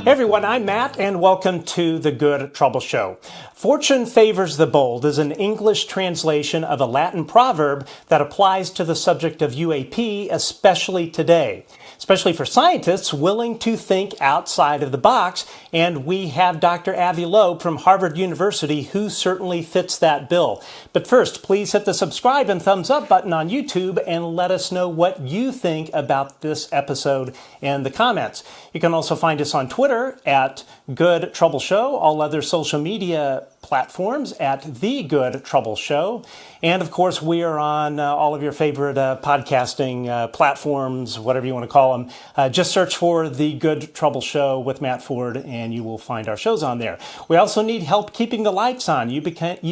Hey everyone, I'm Matt, and welcome to The Good Trouble Show. Fortune favors the bold is an English translation of a Latin proverb that applies to the subject of UAP, especially today. Especially for scientists willing to think outside of the box, and we have Dr. Avi Loeb from Harvard University who certainly fits that bill. But first, please hit the subscribe and thumbs up button on YouTube and let us know what you think about this episode in the comments. You can also find us on Twitter at Good Trouble Show, all other social media platforms at The Good Trouble Show. And of course, we are on all of your favorite podcasting platforms, whatever you want to call them. Just search for The Good Trouble Show with Matt Ford and you will find our shows on there. We also need help keeping the lights on. You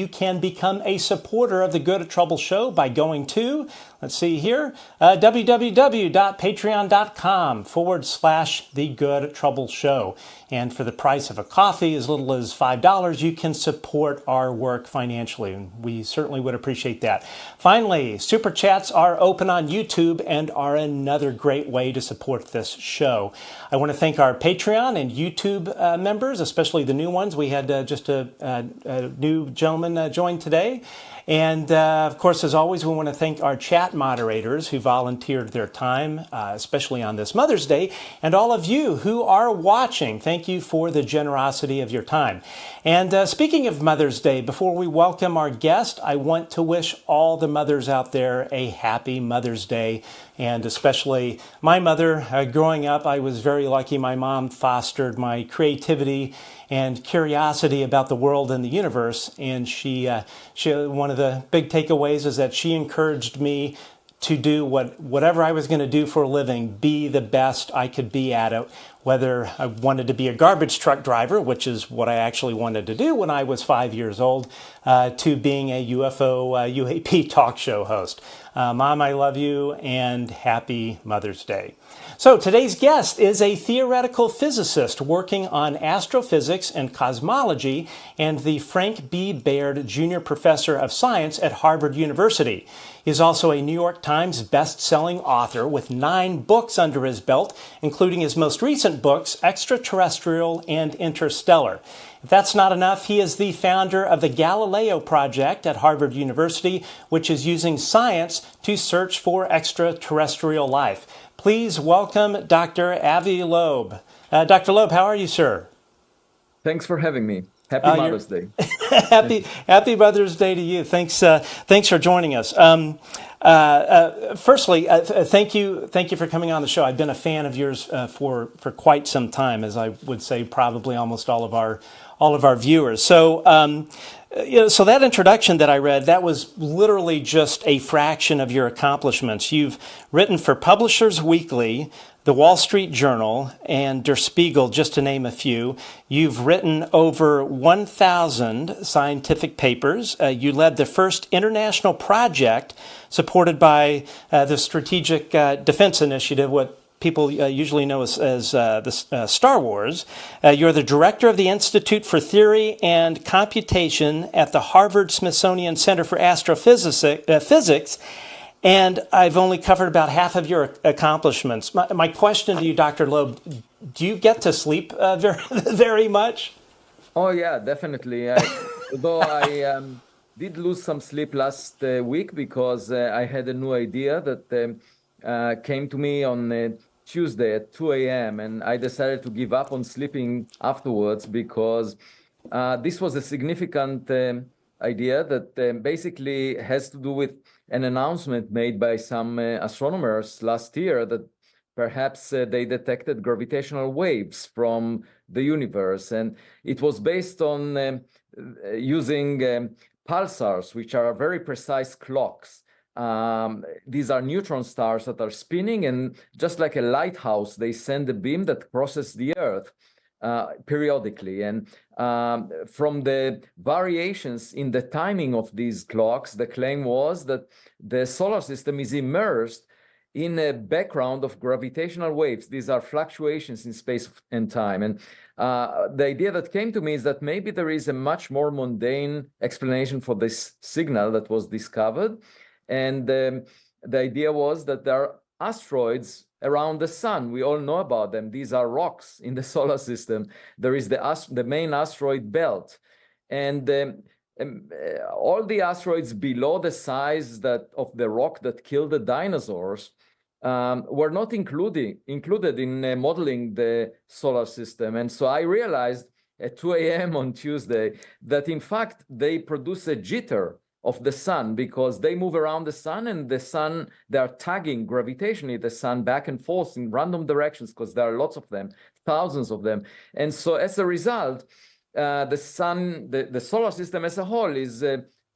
can become a supporter of The Good Trouble Show by going to, let's see here, www.patreon.com/The Good Trouble Show. And for the price of a coffee, as little as $5, you can support our work financially. And we certainly would appreciate that. Finally, super chats are open on YouTube and are another great way to support this show. I want to thank our Patreon and YouTube members, especially the new ones. We had just a new gentleman join today. And of course, as always, we want to thank our chat moderators who volunteered their time, especially on this Mother's Day, and all of you who are watching. Thank you for the generosity of your time. And speaking of Mother's Day, before we welcome our guest, I want to wish all the mothers out there a happy Mother's Day. And especially my mother. Growing up, I was very lucky. My mom fostered my creativity and curiosity about the world and the universe. And she one of the big takeaways is that she encouraged me to do whatever I was going to do for a living, be the best I could be at it. Whether I wanted to be a garbage truck driver, which is what I actually wanted to do when I was 5 years old, to being a UFO UAP talk show host. Mom, I love you, and happy Mother's Day. So today's guest is a theoretical physicist working on astrophysics and cosmology and the Frank B. Baird Jr. Professor of Science at Harvard University. He is also a New York Times best-selling author with 9 books under his belt, including his most recent books, Extraterrestrial and Interstellar. If that's not enough, he is the founder of the Galileo Project at Harvard University, which is using science to search for extraterrestrial life. Please welcome Dr. Avi Loeb. Dr. Loeb, how are you, sir? Thanks for having me. Happy Mother's Day. Happy Mother's Day to you. Thanks for joining us. Firstly, thank you for coming on the show. I've been a fan of yours for quite some time, as I would say probably almost all of our viewers. So so that introduction that I read, that was literally just a fraction of your accomplishments. You've written for Publishers Weekly, The Wall Street Journal, and Der Spiegel, just to name a few. You've written over 1,000 scientific papers. You led the first international project supported by the Strategic Defense Initiative, what people usually know as the Star Wars. You're the director of the Institute for Theory and Computation at the Harvard-Smithsonian Center for Astrophysics. And I've only covered about half of your accomplishments. My question to you, Dr. Loeb, do you get to sleep very much? Oh, yeah, definitely. Although I did lose some sleep last week because I had a new idea that came to me on Tuesday at 2 a.m. And I decided to give up on sleeping afterwards because this was a significant idea that basically has to do with an announcement made by some astronomers last year that perhaps they detected gravitational waves from the universe. And it was based on using pulsars, which are very precise clocks. These are neutron stars that are spinning, and just like a lighthouse, they send a beam that crosses the Earth periodically. And from the variations in the timing of these clocks, the claim was that the solar system is immersed in a background of gravitational waves. These are fluctuations in space and time. And the idea that came to me is that maybe there is a much more mundane explanation for this signal that was discovered. And the idea was that there are asteroids around the sun. We all know about them. These are rocks in the solar system. There is the main asteroid belt. And all the asteroids below the size of the rock that killed the dinosaurs were not included in modeling the solar system. And so I realized at 2 a.m. on Tuesday that in fact they produce a jitter of the sun because they move around the sun, and the sun, they are tagging gravitationally the sun back and forth in random directions because there are lots of them, thousands of them. And so as a result, the sun, the solar system as a whole is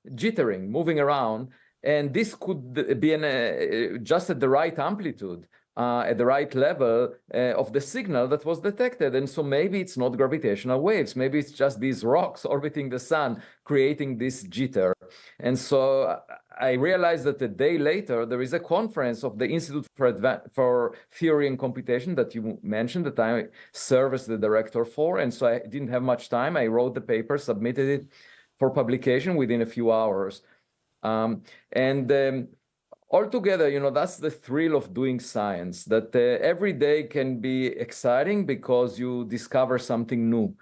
jittering, moving around. And this could be just at the right amplitude, at the right level of the signal that was detected. And so maybe it's not gravitational waves. Maybe it's just these rocks orbiting the sun, creating this jitter. And so I realized that a day later, there is a conference of the Institute for Theory and Computation that you mentioned that I serve as the director for. And so I didn't have much time. I wrote the paper, submitted it for publication within a few hours. Altogether, that's the thrill of doing science, that every day can be exciting because you discover something new.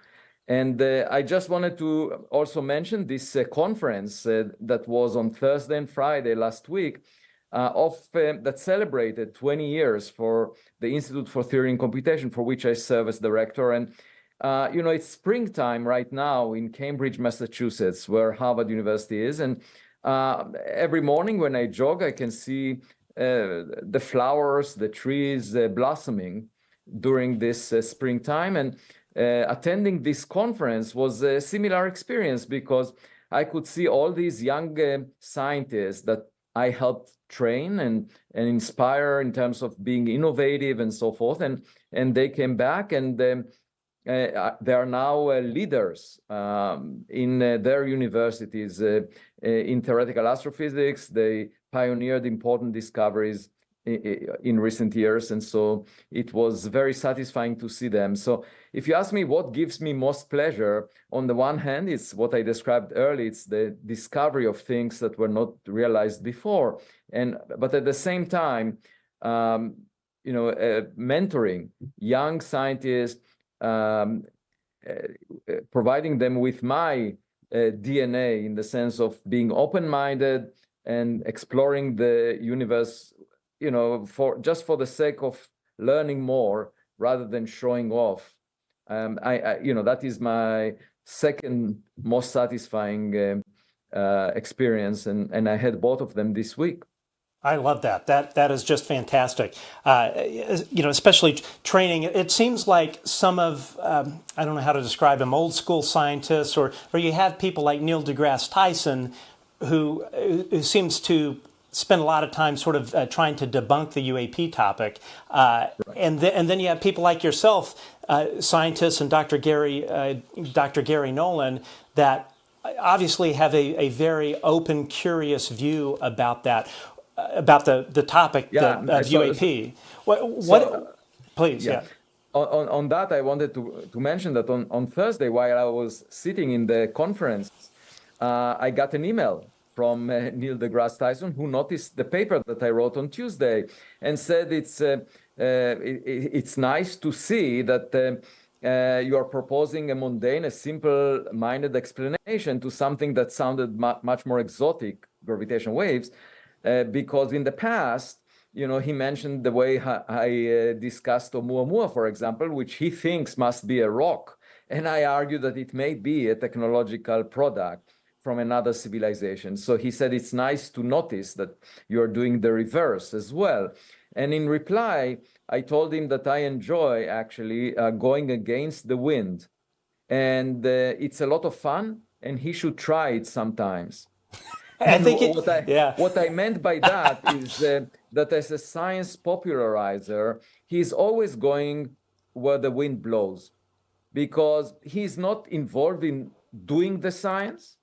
And I just wanted to also mention this conference that was on Thursday and Friday last week that celebrated 20 years for the Institute for Theory and Computation, for which I serve as director. And it's springtime right now in Cambridge, Massachusetts, where Harvard University is. And every morning when I jog, I can see the flowers, the trees blossoming during this springtime. And attending this conference was a similar experience because I could see all these young scientists that I helped train and inspire in terms of being innovative and so forth. And they came back, and they are now leaders in their universities in theoretical astrophysics. They pioneered important discoveries in recent years. And so it was very satisfying to see them. So if you ask me what gives me most pleasure, on the one hand, it's what I described earlier. It's the discovery of things that were not realized before. But at the same time, mentoring young scientists, providing them with my DNA in the sense of being open-minded and exploring the universe, for the sake of learning more rather than showing off. That is my second most satisfying experience, and I had both of them this week. I love that. That is just fantastic. Especially training. It seems like some of I don't know how to describe them, old school scientists, or you have people like Neil deGrasse Tyson, who seems to spend a lot of time sort of trying to debunk the UAP topic, right. and then you have people like yourself, scientists, and Dr. Gary Nolan, that obviously have a very open, curious view about that. About the topic of UAP. Please, yeah. On that, I wanted to mention that on Thursday, while I was sitting in the conference, I got an email from Neil deGrasse Tyson, who noticed the paper that I wrote on Tuesday and said it's nice to see that you are proposing a mundane, a simple-minded explanation to something that sounded much more exotic, gravitational waves. Because in the past, he mentioned the way I discussed Oumuamua, for example, which he thinks must be a rock. And I argue that it may be a technological product from another civilization. So he said it's nice to notice that you're doing the reverse as well. And in reply, I told him that I enjoy actually going against the wind. And it's a lot of fun, and he should try it sometimes. What I meant by that is that as a science popularizer, he's always going where the wind blows, because he's not involved in doing the science,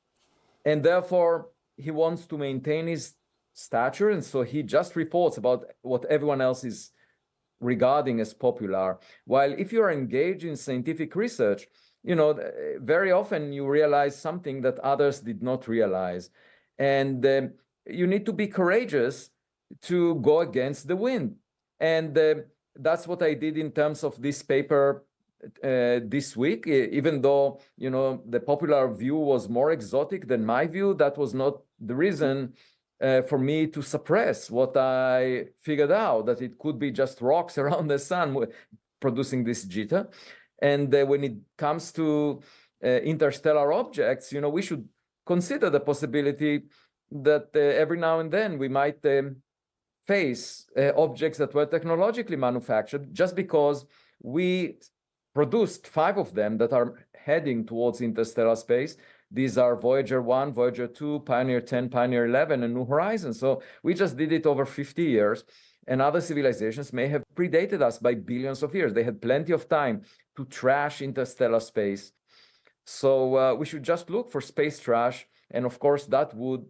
and therefore he wants to maintain his stature, and so he just reports about what everyone else is regarding as popular. While if you're engaged in scientific research, very often you realize something that others did not realize. And you need to be courageous to go against the wind. And that's what I did in terms of this paper this week. Even though, the popular view was more exotic than my view, that was not the reason for me to suppress what I figured out, that it could be just rocks around the sun producing this jitter. And when it comes to interstellar objects, we should consider the possibility that every now and then we might face objects that were technologically manufactured, just because we produced 5 of them that are heading towards interstellar space. These are Voyager 1, Voyager 2, Pioneer 10, Pioneer 11, and New Horizons. So we just did it over 50 years. And other civilizations may have predated us by billions of years. They had plenty of time to trash interstellar space. So we should just look for space trash. And of course, that would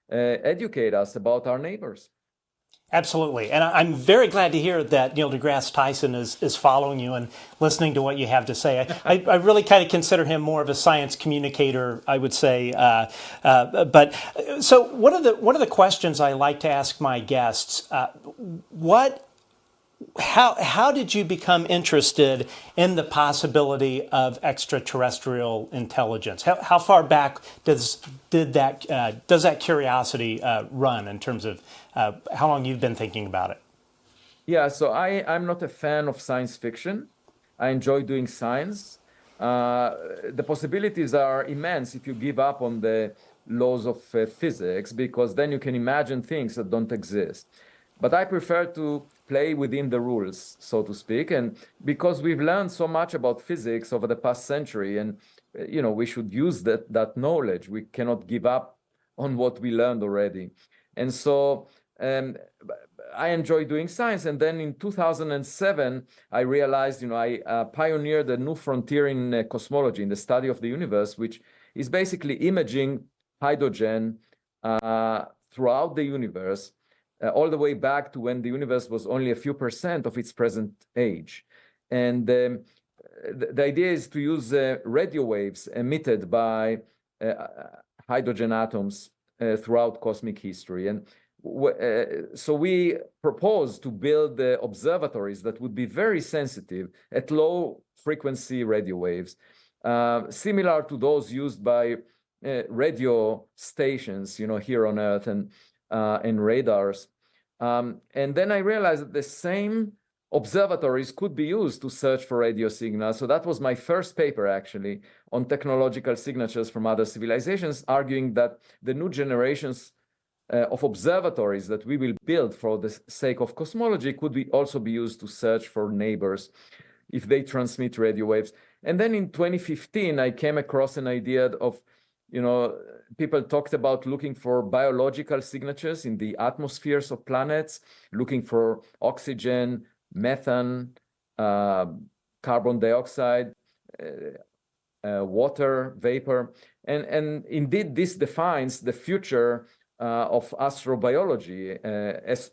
educate us about our neighbors. Absolutely. And I'm very glad to hear that Neil deGrasse Tyson is following you and listening to what you have to say. I really kind of consider him more of a science communicator, I would say. But so one of the questions I like to ask my guests, how did you become interested in the possibility of extraterrestrial intelligence? How far back does that curiosity run in terms of how long you've been thinking about it? Yeah, so I'm not a fan of science fiction. I enjoy doing science. The possibilities are immense if you give up on the laws of physics, because then you can imagine things that don't exist. But I prefer to play within the rules, so to speak. And because we've learned so much about physics over the past century, and we should use that knowledge. We cannot give up on what we learned already. And so I enjoy doing science. And then in 2007, I realized, I pioneered a new frontier in cosmology, in the study of the universe, which is basically imaging hydrogen throughout the universe, all the way back to when the universe was only a few % of its present age. And the idea is to use radio waves emitted by hydrogen atoms throughout cosmic history. And so we propose to build observatories that would be very sensitive at low frequency radio waves, similar to those used by radio stations, here on Earth, and radars. And then I realized that the same observatories could be used to search for radio signals. So that was my first paper, actually, on technological signatures from other civilizations, arguing that the new generations of observatories that we will build for the sake of cosmology could also be used to search for neighbors if they transmit radio waves. And then in 2015, I came across an idea of, people talked about looking for biological signatures in the atmospheres of planets, looking for oxygen, methane, carbon dioxide, water, vapor. And indeed, this defines the future of astrobiology as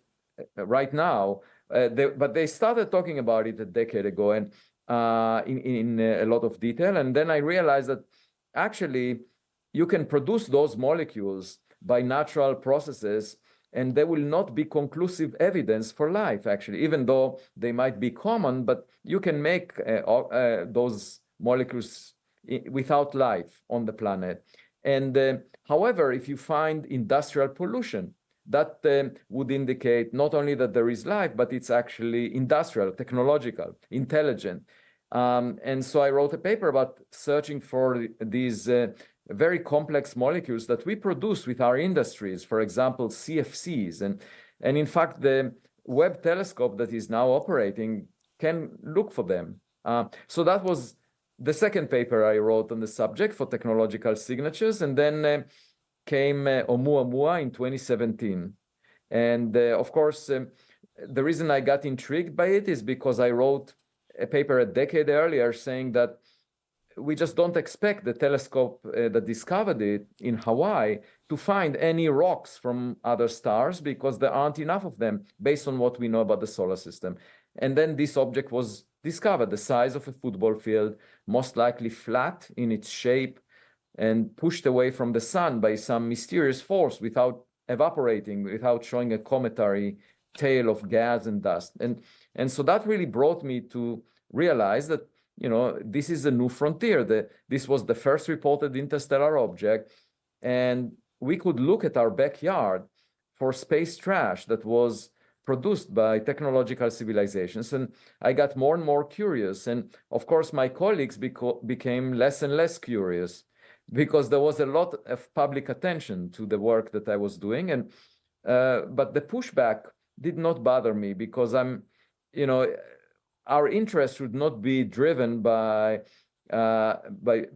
right now. But they started talking about it a decade ago, and in a lot of detail. And then I realized that actually you can produce those molecules by natural processes, and there will not be conclusive evidence for life, actually, even though they might be common, but you can make those molecules without life on the planet. And however, if you find industrial pollution, that would indicate not only that there is life, but it's actually industrial, technological, intelligent. And so I wrote a paper about searching for these very complex molecules that we produce with our industries, for example, CFCs. And in fact, the Webb telescope that is now operating can look for them. So that was the second paper I wrote on the subject for technological signatures. And then came Oumuamua in 2017. And of course, the reason I got intrigued by it is because I wrote a paper a decade earlier saying that we just don't expect the telescope that discovered it in Hawaii to find any rocks from other stars because there aren't enough of them based on what we know about the solar system. And then this object was discovered, the size of a football field, most likely flat in its shape, and pushed away from the sun by some mysterious force without evaporating, without showing a cometary tail of gas and dust. And so that really brought me to realize that, this is a new frontier. This was the first reported interstellar object, and we could look at our backyard for space trash that was produced by technological civilizations. And I got more and more curious. And of course, my colleagues became less and less curious because there was a lot of public attention to the work that I was doing. And but the pushback did not bother me because our interest should not be driven by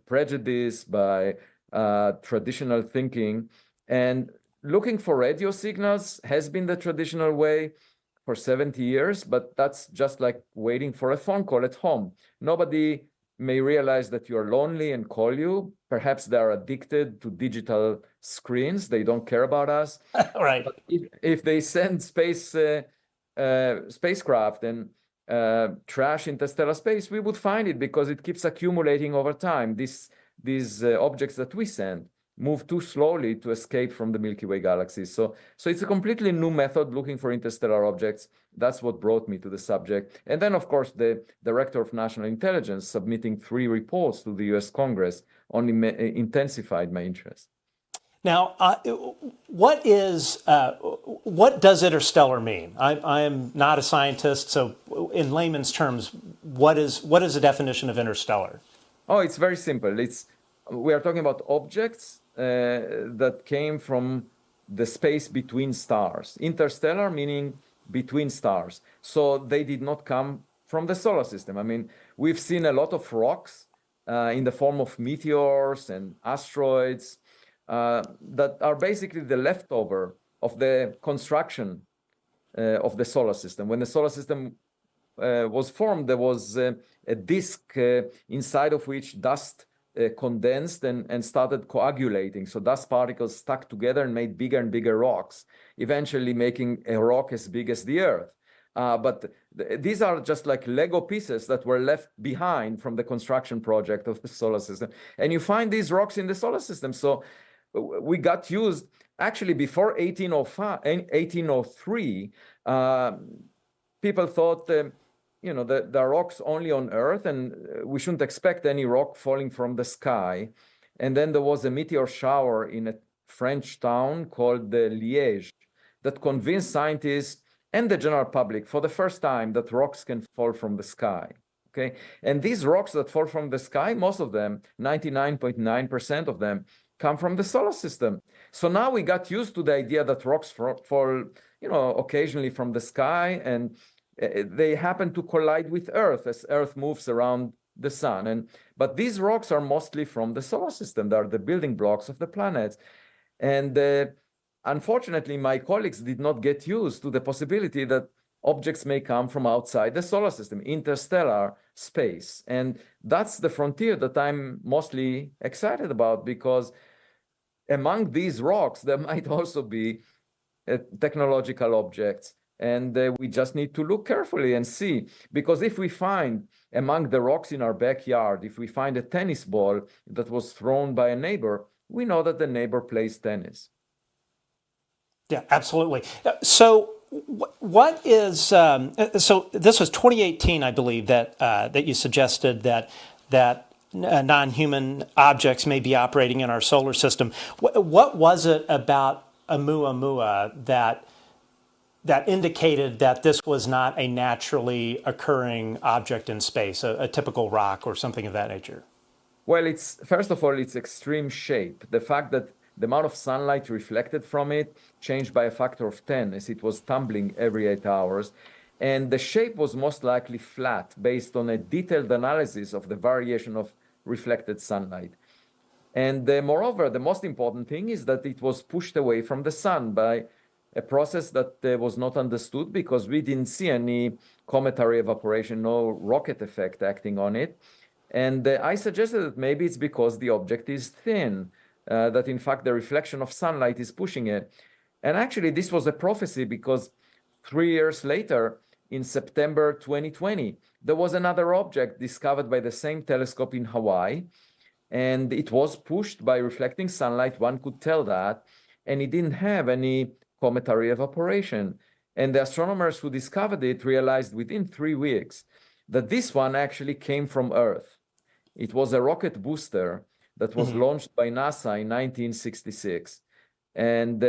prejudice, by traditional thinking. And looking for radio signals has been the traditional way for 70 years, but that's just like waiting for a phone call at home. Nobody may realize that you're lonely and call you. Perhaps they're addicted to digital screens. They don't care about us. Right. But if they send spacecraft and trash interstellar space, we would find it because it keeps accumulating over time. These objects that we send move too slowly to escape from the Milky Way galaxy. So it's a completely new method looking for interstellar objects. That's what brought me to the subject. And then, of course, the Director of National Intelligence submitting 3 reports to the US Congress only intensified my interest. Now, what does interstellar mean? I am not a scientist, so in layman's terms, what is the definition of interstellar? Oh, it's very simple. We are talking about objects that came from the space between stars. Interstellar meaning between stars. So they did not come from the solar system. I mean, we've seen a lot of rocks in the form of meteors and asteroids that are basically the leftover of the construction of the solar system. When the solar system was formed, there was a disk inside of which dust condensed and started coagulating. So dust particles stuck together and made bigger and bigger rocks, eventually making a rock as big as the Earth. But these are just like Lego pieces that were left behind from the construction project of the solar system. And you find these rocks in the solar system. So we got used, actually before 1803, people thought, there are rocks only on Earth and we shouldn't expect any rock falling from the sky. And then there was a meteor shower in a French town called Liège that convinced scientists and the general public for the first time that rocks can fall from the sky. Okay, and these rocks that fall from the sky, most of them, 99.9% of them, come from the solar system. So now we got used to the idea that rocks fall, occasionally from the sky, and they happen to collide with Earth as Earth moves around the sun. But these rocks are mostly from the solar system. They are the building blocks of the planets. And unfortunately, my colleagues did not get used to the possibility that objects may come from outside the solar system, interstellar space. And that's the frontier that I'm mostly excited about, because among these rocks, there might also be technological objects. And we just need to look carefully and see, because if we find among the rocks in our backyard, if we find a tennis ball that was thrown by a neighbor, we know that the neighbor plays tennis. Yeah, absolutely. So what is, so this was 2018, I believe, that you suggested that non-human objects may be operating in our solar system. What was it about Oumuamua that indicated that this was not a naturally occurring object in space, a typical rock or something of that nature? Well, first of all, its extreme shape. The fact that the amount of sunlight reflected from it changed by a factor of 10 as it was tumbling every 8 hours. And the shape was most likely flat based on a detailed analysis of the variation of reflected sunlight. And moreover, the most important thing is that it was pushed away from the sun by a process that was not understood, because we didn't see any cometary evaporation, no rocket effect acting on it. And I suggested that maybe it's because the object is thin, that in fact the reflection of sunlight is pushing it. And actually this was a prophecy, because 3 years later, in September 2020, there was another object discovered by the same telescope in Hawaii, and it was pushed by reflecting sunlight, one could tell that, and it didn't have any cometary evaporation. And the astronomers who discovered it realized within 3 weeks that this one actually came from Earth. It was a rocket booster that was launched by NASA in 1966. And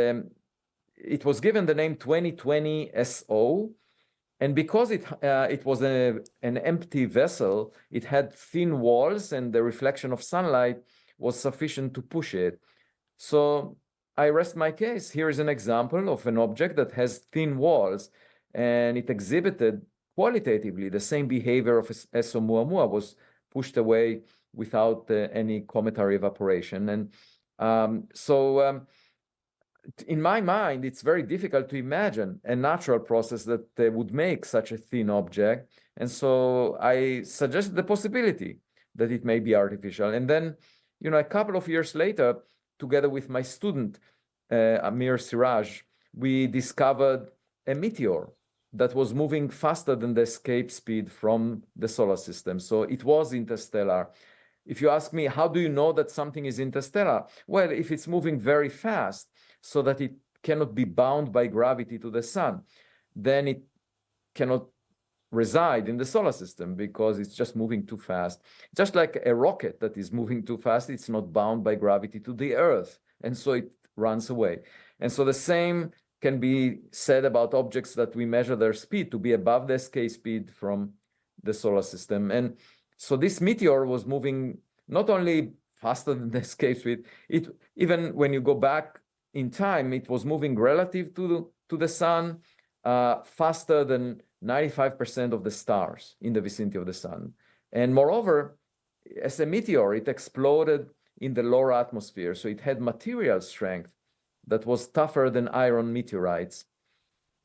it was given the name 2020 SO. And because it was an empty vessel, it had thin walls and the reflection of sunlight was sufficient to push it. So I rest my case. Here is an example of an object that has thin walls, and it exhibited qualitatively the same behavior as Oumuamua, was pushed away without any cometary evaporation. And in my mind, it's very difficult to imagine a natural process that would make such a thin object. And so I suggested the possibility that it may be artificial. And then, a couple of years later, together with my student, Amir Siraj, we discovered a meteor that was moving faster than the escape speed from the solar system. So it was interstellar. If you ask me, how do you know that something is interstellar? Well, if it's moving very fast so that it cannot be bound by gravity to the sun, then it cannot reside in the solar system because it's just moving too fast. Just like a rocket that is moving too fast, it's not bound by gravity to the Earth, and so it runs away. And so the same can be said about objects that we measure their speed to be above the escape speed from the solar system. And so this meteor was moving not only faster than the escape speed, even when you go back in time, it was moving relative to the sun faster than 95% of the stars in the vicinity of the sun. And moreover, as a meteor, it exploded in the lower atmosphere. So it had material strength that was tougher than iron meteorites.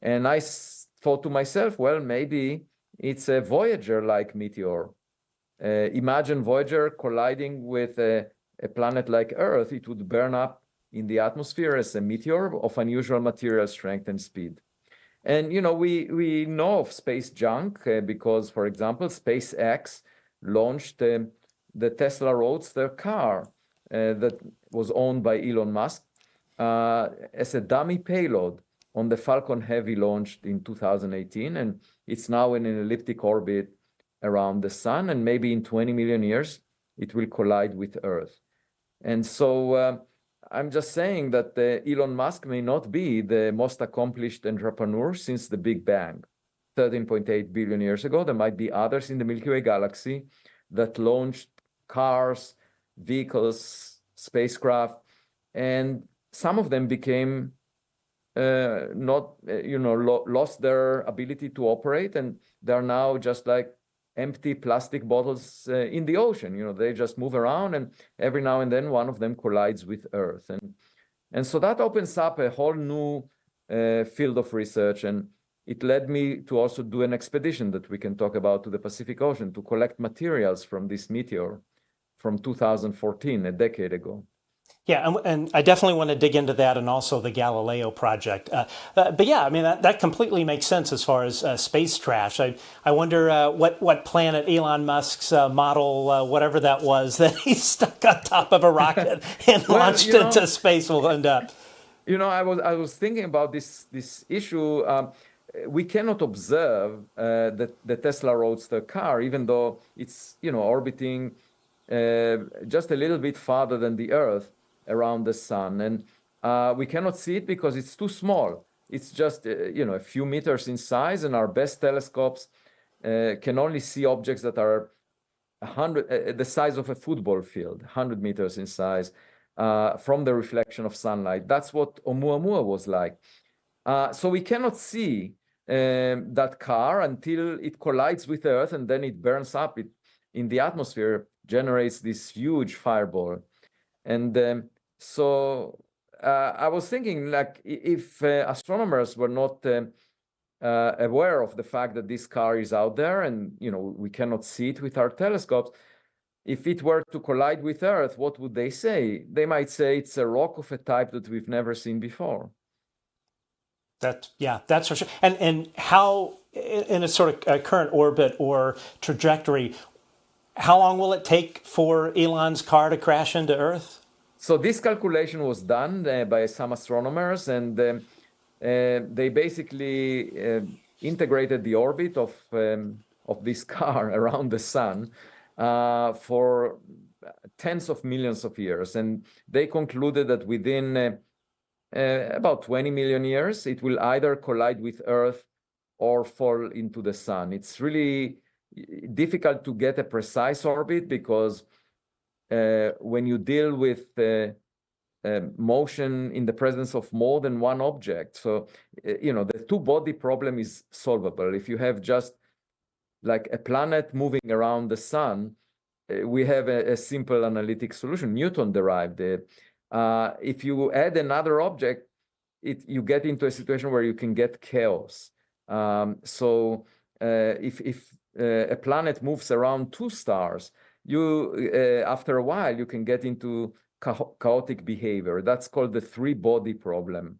And I thought to myself, well, maybe it's a Voyager-like meteor. Imagine Voyager colliding with a planet like Earth. It would burn up in the atmosphere as a meteor of unusual material strength and speed. And, we know of space junk because, for example, SpaceX launched the Tesla Roadster car that was owned by Elon Musk as a dummy payload on the Falcon Heavy launched in 2018. And it's now in an elliptic orbit around the sun. And maybe in 20 million years, it will collide with Earth. And so I'm just saying that Elon Musk may not be the most accomplished entrepreneur since the Big Bang, 13.8 billion years ago. There might be others in the Milky Way galaxy that launched cars, vehicles, spacecraft, and some of them became lost their ability to operate, and they're now just like empty plastic bottles in the ocean. They just move around, and every now and then one of them collides with Earth. And so that opens up a whole new field of research. And it led me to also do an expedition that we can talk about to the Pacific Ocean to collect materials from this meteor from 2014, a decade ago. Yeah, and I definitely want to dig into that and also the Galileo Project. But yeah, I mean, that completely makes sense as far as space trash. I wonder what planet Elon Musk's model, whatever that was, that he stuck on top of a rocket and launched into space will end up. I was thinking about this issue. We cannot observe the Tesla Roadster car, even though it's orbiting just a little bit farther than the Earth around the sun, and we cannot see it because it's too small. It's just a few meters in size, and our best telescopes can only see objects that are the size of a football field, 100 meters in size, from the reflection of sunlight. That's what Oumuamua was like. So we cannot see that car until it collides with Earth, and then it burns up. It in the atmosphere generates this huge fireball. And so I was thinking, like, if astronomers were not aware of the fact that this car is out there and, we cannot see it with our telescopes, if it were to collide with Earth, what would they say? They might say it's a rock of a type that we've never seen before. That's for sure. And how, in a sort of current orbit or trajectory, how long will it take for Elon's car to crash into Earth? So this calculation was done by some astronomers, and they basically integrated the orbit of this car around the sun for tens of millions of years. And they concluded that within about 20 million years, it will either collide with Earth or fall into the sun. It's really difficult to get a precise orbit because when you deal with motion in the presence of more than one object, so the two-body problem is solvable. If you have just like a planet moving around the sun, we have a simple analytic solution, Newton-derived. If you add another object, you get into a situation where you can get chaos. So if a planet moves around two stars, after a while, you can get into chaotic behavior. That's called the three-body problem.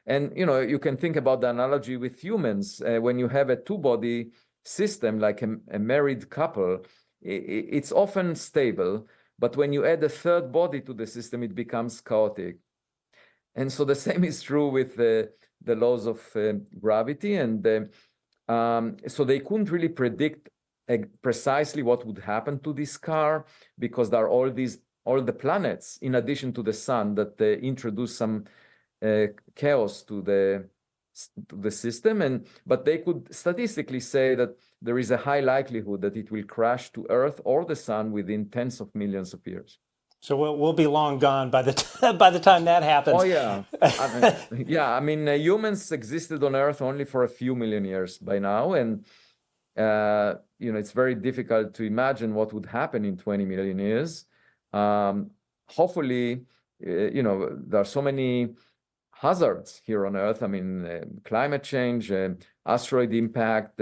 And you can think about the analogy with humans. When you have a two-body system, like a married couple, it's often stable, but when you add a third body to the system, it becomes chaotic. And so the same is true with the laws of gravity. And so they couldn't really predict precisely what would happen to this car, because there are all the planets in addition to the sun that introduce some chaos to the system. But they could statistically say that there is a high likelihood that it will crash to Earth or the sun within tens of millions of years. So we'll be long gone by the time that happens. Oh yeah, I mean, humans existed on Earth only for a few million years by now, and it's very difficult to imagine what would happen in 20 million years. Hopefully, there are so many hazards here on Earth. I mean, climate change, asteroid impact.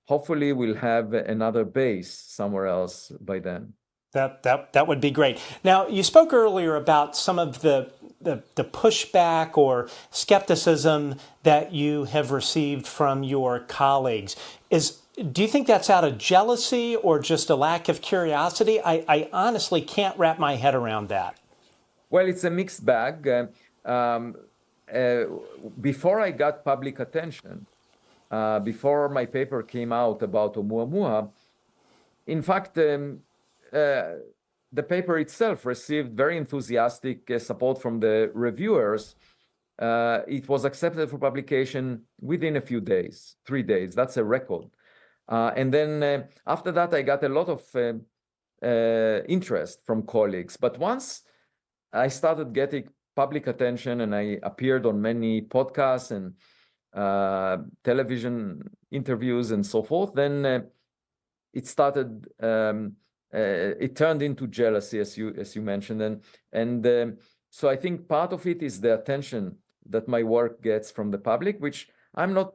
Hopefully, we'll have another base somewhere else by then. That would be great. Now, you spoke earlier about some of the pushback or skepticism that you have received from your colleagues. Do you think that's out of jealousy or just a lack of curiosity? I honestly can't wrap my head around that. Well, it's a mixed bag. Before I got public attention, before my paper came out about Oumuamua, in fact, the paper itself received very enthusiastic support from the reviewers. It was accepted for publication within a few days, 3 days. That's a record. And then after that, I got a lot of interest from colleagues. But once I started getting public attention and I appeared on many podcasts and television interviews and so forth, then it started. It turned into jealousy, as you mentioned, and so I think part of it is the attention that my work gets from the public, which I'm not.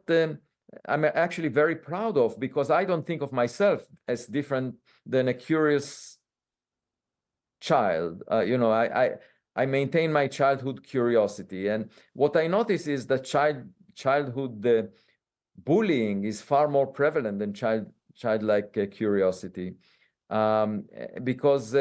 I'm actually very proud of, because I don't think of myself as different than a curious child. I maintain my childhood curiosity, and what I notice is that childhood bullying is far more prevalent than childlike curiosity. Because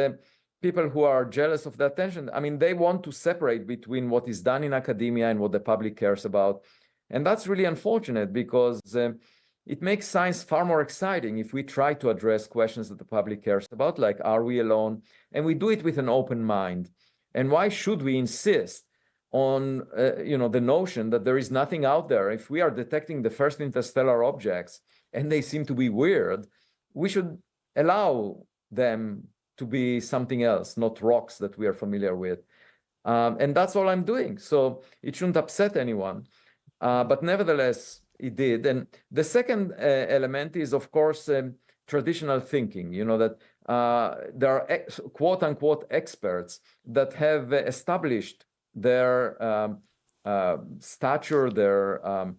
people who are jealous of the attention, I mean, they want to separate between what is done in academia and what the public cares about. And that's really unfortunate, because it makes science far more exciting if we try to address questions that the public cares about, like, are we alone? And we do it with an open mind. And why should we insist on the notion that there is nothing out there? If we are detecting the first interstellar objects and they seem to be weird, we should allow them to be something else, not rocks that we are familiar with. And that's all I'm doing. So it shouldn't upset anyone. But nevertheless, it did. And the second element is, of course, traditional thinking, that there are quote unquote experts that have established their stature, their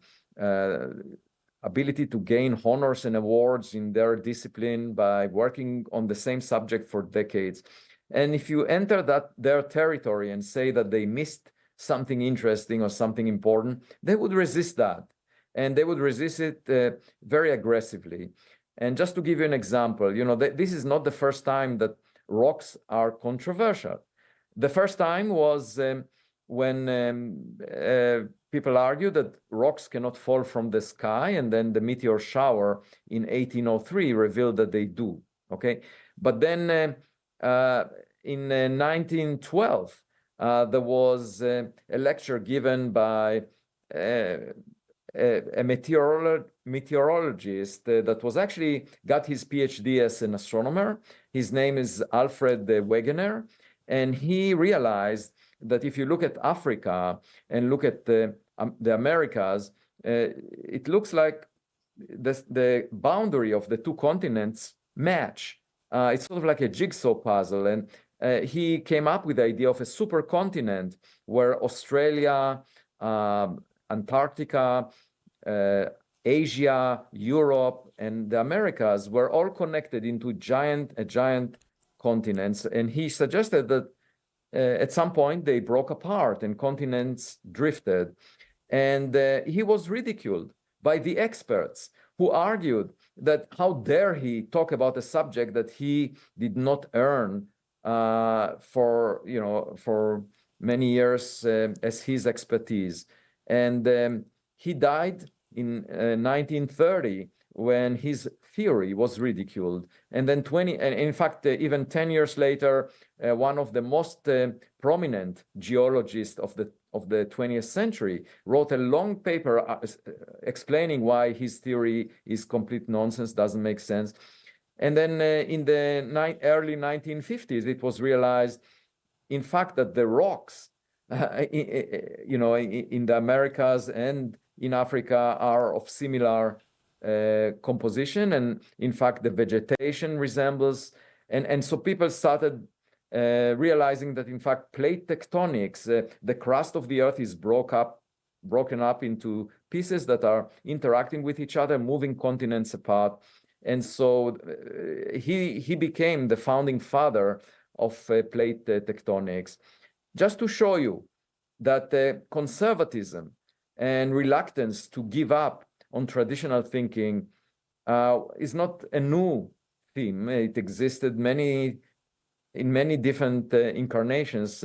ability to gain honors and awards in their discipline by working on the same subject for decades. And if you enter their territory and say that they missed something interesting or something important, they would resist that. And they would resist it very aggressively. And just to give you an example, this is not the first time that rocks are controversial. The first time was when people argue that rocks cannot fall from the sky, and then the meteor shower in 1803 revealed that they do. Okay, but then in 1912 there was a lecture given by a meteorologist that was actually got his PhD as an astronomer. His name is Alfred Wegener, and he realized that if you look at Africa and look at the Americas, it looks like the boundary of the two continents match. It's sort of like a jigsaw puzzle, and he came up with the idea of a supercontinent where Australia, Antarctica, Asia, Europe, and the Americas were all connected into giant continents. And he suggested that at some point they broke apart and continents drifted. And he was ridiculed by the experts who argued that how dare he talk about a subject that he did not earn for many years as his expertise. And he died in 1930 when his theory was ridiculed. And then in fact, even 10 years later, one of the most prominent geologists of the 20th century wrote a long paper explaining why his theory is complete nonsense, doesn't make sense. And then in the early 1950s, it was realized, in fact, that the rocks, in the Americas and in Africa are of similar composition, and in fact, the vegetation resembles. And so people started realizing that, in fact, plate tectonics, the crust of the Earth is broken up into pieces that are interacting with each other, moving continents apart. And so he became the founding father of plate tectonics. Just to show you that conservatism and reluctance to give up on traditional thinking is not a new theme. It existed in many different incarnations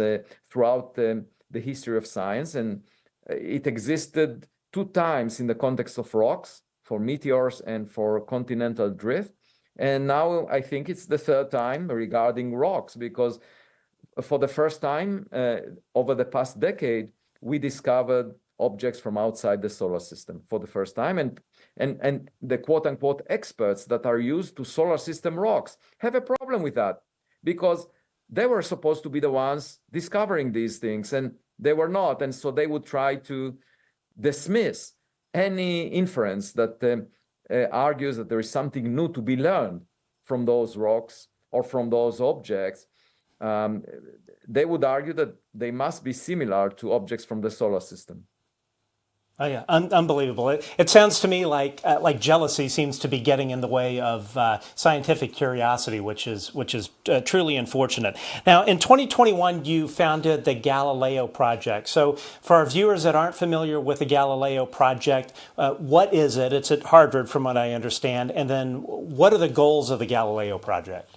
throughout the history of science, and it existed two times in the context of rocks, for meteors and for continental drift. And now I think it's the third time regarding rocks, because for the first time over the past decade, we discovered objects from outside the solar system for the first time. And the quote-unquote experts that are used to solar system rocks have a problem with that, because they were supposed to be the ones discovering these things, and they were not. And so they would try to dismiss any inference that argues that there is something new to be learned from those rocks or from those objects. They would argue that they must be similar to objects from the solar system. Oh yeah, unbelievable! It sounds to me like jealousy seems to be getting in the way of scientific curiosity, which is truly unfortunate. Now, in 2021, you founded the Galileo Project. So, for our viewers that aren't familiar with the Galileo Project, what is it? It's at Harvard, from what I understand. And then, what are the goals of the Galileo Project?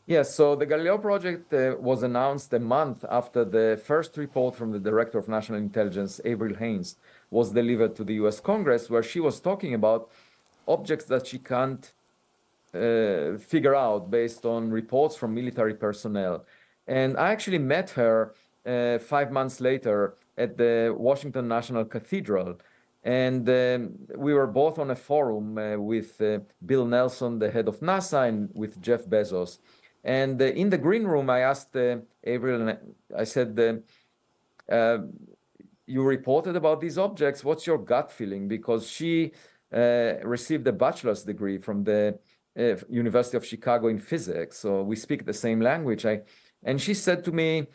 Yes, so the Galileo Project was announced a month after the first report from the Director of National Intelligence, Avril Haines, was delivered to the US Congress, where she was talking about objects that she can't figure out based on reports from military personnel. And I actually met her 5 months later at the Washington National Cathedral. And we were both on a forum with Bill Nelson, the head of NASA, and with Jeff Bezos. And in the green room, I asked Avril, and I said, you reported about these objects. What's your gut feeling? Because she received a bachelor's degree from the University of Chicago in physics. So we speak the same language. And she said to me,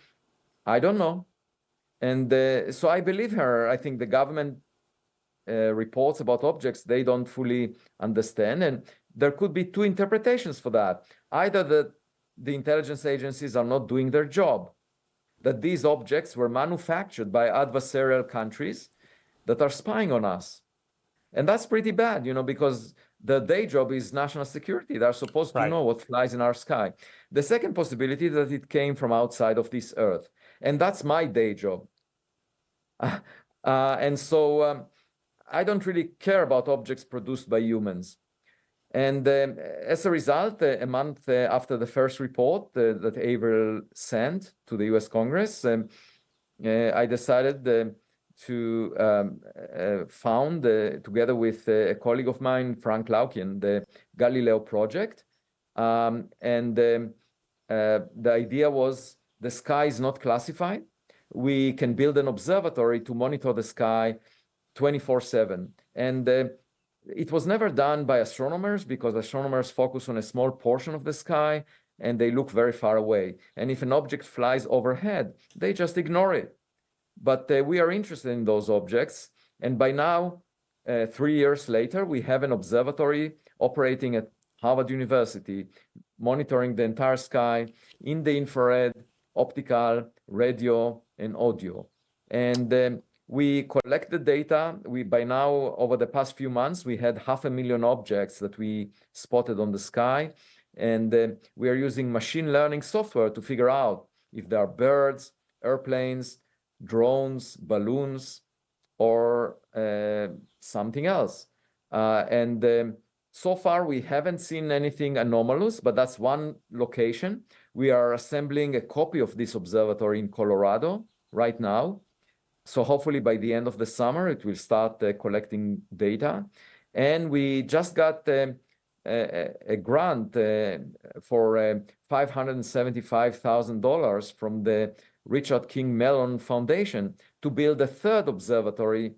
I don't know. And so I believe her. I think the government reports about objects they don't fully understand. And there could be two interpretations for that. Either that the intelligence agencies are not doing their job, that these objects were manufactured by adversarial countries that are spying on us. And that's pretty bad, because the day job is national security. They're supposed to know what flies in our sky. The second possibility is that it came from outside of this earth. And that's my day job. And so I don't really care about objects produced by humans. And as a result, a month after the first report that Averill sent to the US Congress, I decided to found, together with a colleague of mine, Frank Laukian, the Galileo Project. The idea was the sky is not classified. We can build an observatory to monitor the sky 24/7. And it was never done by astronomers because astronomers focus on a small portion of the sky and they look very far away. And if an object flies overhead, they just ignore it. But we are interested in those objects. And by now, 3 years later, we have an observatory operating at Harvard University, monitoring the entire sky in the infrared, optical, radio, and audio. And we collect the data. By now, over the past few months, we had 500,000 objects that we spotted on the sky. And we are using machine learning software to figure out if there are birds, airplanes, drones, balloons, or something else. So far, we haven't seen anything anomalous, but that's one location. We are assembling a copy of this observatory in Colorado right now. So hopefully by the end of the summer, it will start collecting data. And we just got a grant for $575,000 from the Richard King Mellon Foundation to build a third observatory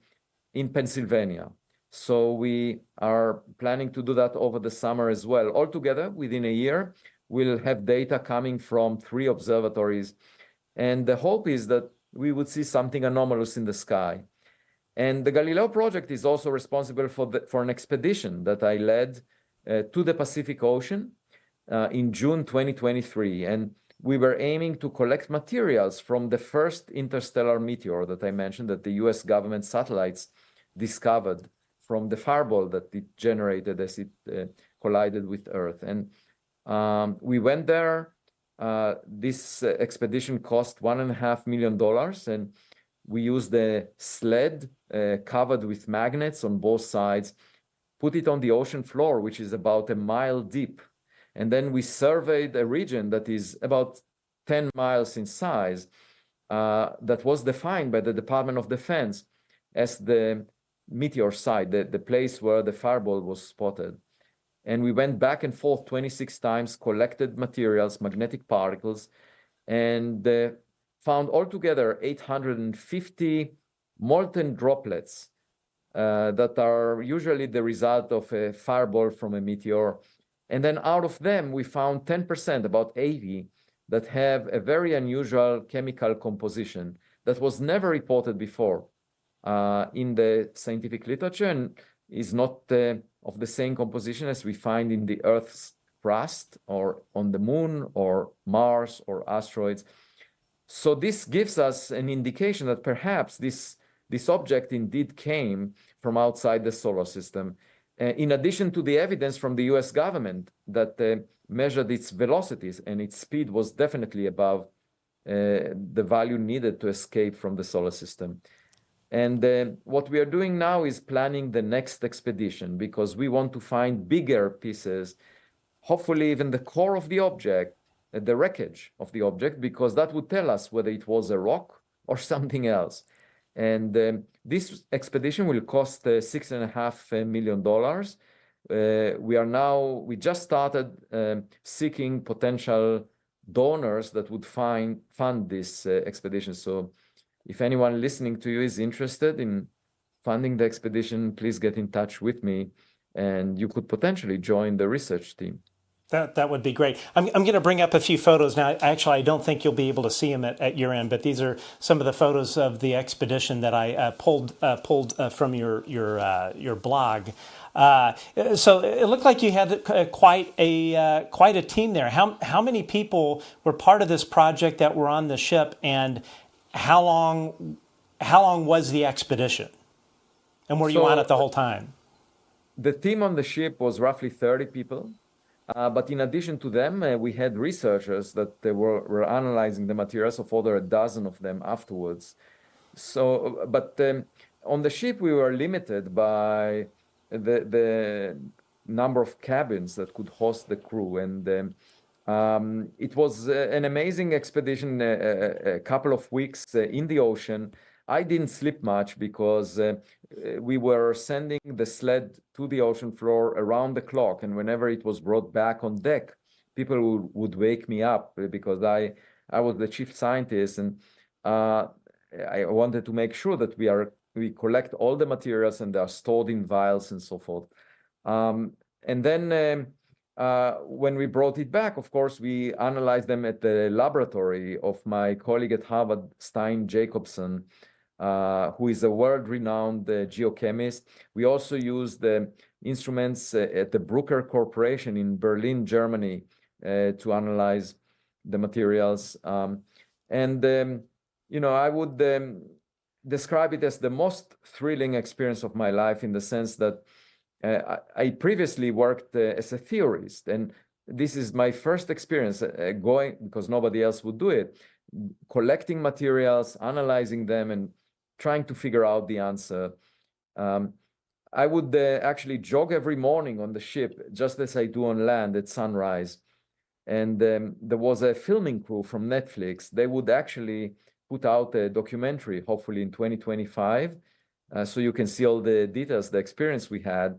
in Pennsylvania. So we are planning to do that over the summer as well. Altogether, within a year, we'll have data coming from 3 observatories. And the hope is that we would see something anomalous in the sky. And the Galileo Project is also responsible for an expedition that I led to the Pacific Ocean in June 2023. And we were aiming to collect materials from the first interstellar meteor that I mentioned that the US government satellites discovered from the fireball that it generated as it collided with Earth. And we went there. This expedition cost $1.5 million, and we used a sled covered with magnets on both sides, put it on the ocean floor, which is about a mile deep. And then we surveyed a region that is about 10 miles in size that was defined by the Department of Defense as the meteor site, the place where the fireball was spotted. And we went back and forth 26 times, collected materials, magnetic particles, and found altogether 850 molten droplets that are usually the result of a fireball from a meteor. And then out of them, we found 10%, about 80, that have a very unusual chemical composition that was never reported before in the scientific literature and is not of the same composition as we find in the Earth's crust or on the moon or Mars or asteroids. So this gives us an indication that perhaps this object indeed came from outside the solar system, in addition to the evidence from the US government that measured its velocities, and its speed was definitely above the value needed to escape from the solar system. And what we are doing now is planning the next expedition because we want to find bigger pieces, hopefully even the core of the object, the wreckage of the object, because that would tell us whether it was a rock or something else. And this expedition will cost $6.5 million. We just started seeking potential donors that would fund this expedition. So if anyone listening to you is interested in funding the expedition, please get in touch with me, and you could potentially join the research team. That would be great. I'm going to bring up a few photos now. Actually, I don't think you'll be able to see them at your end, but these are some of the photos of the expedition that I pulled from your blog. So it looked like you had quite a team there. How many people were part of this project that were on the ship, and how long was the expedition? And were you on it the whole time? The team on the ship was roughly 30 people. But in addition to them, we had researchers that were analyzing the materials, of over a dozen of them afterwards. But on the ship, we were limited by the number of cabins that could host the crew. And it was an amazing expedition, a couple of weeks in the ocean. I didn't sleep much because we were sending the sled to the ocean floor around the clock. And whenever it was brought back on deck, people would wake me up because I was the chief scientist, and I wanted to make sure that we collect all the materials and they are stored in vials and so forth. And then when we brought it back, of course, we analyzed them at the laboratory of my colleague at Harvard, Stein Jacobson, who is a world-renowned geochemist. We also used the instruments at the Bruker Corporation in Berlin, Germany, to analyze the materials. I would describe it as the most thrilling experience of my life, in the sense that I previously worked as a theorist, and this is my first experience going, because nobody else would do it, collecting materials, analyzing them, and trying to figure out the answer. I would actually jog every morning on the ship, just as I do on land at sunrise. And there was a filming crew from Netflix. They would actually put out a documentary, hopefully in 2025, so you can see all the details, the experience we had.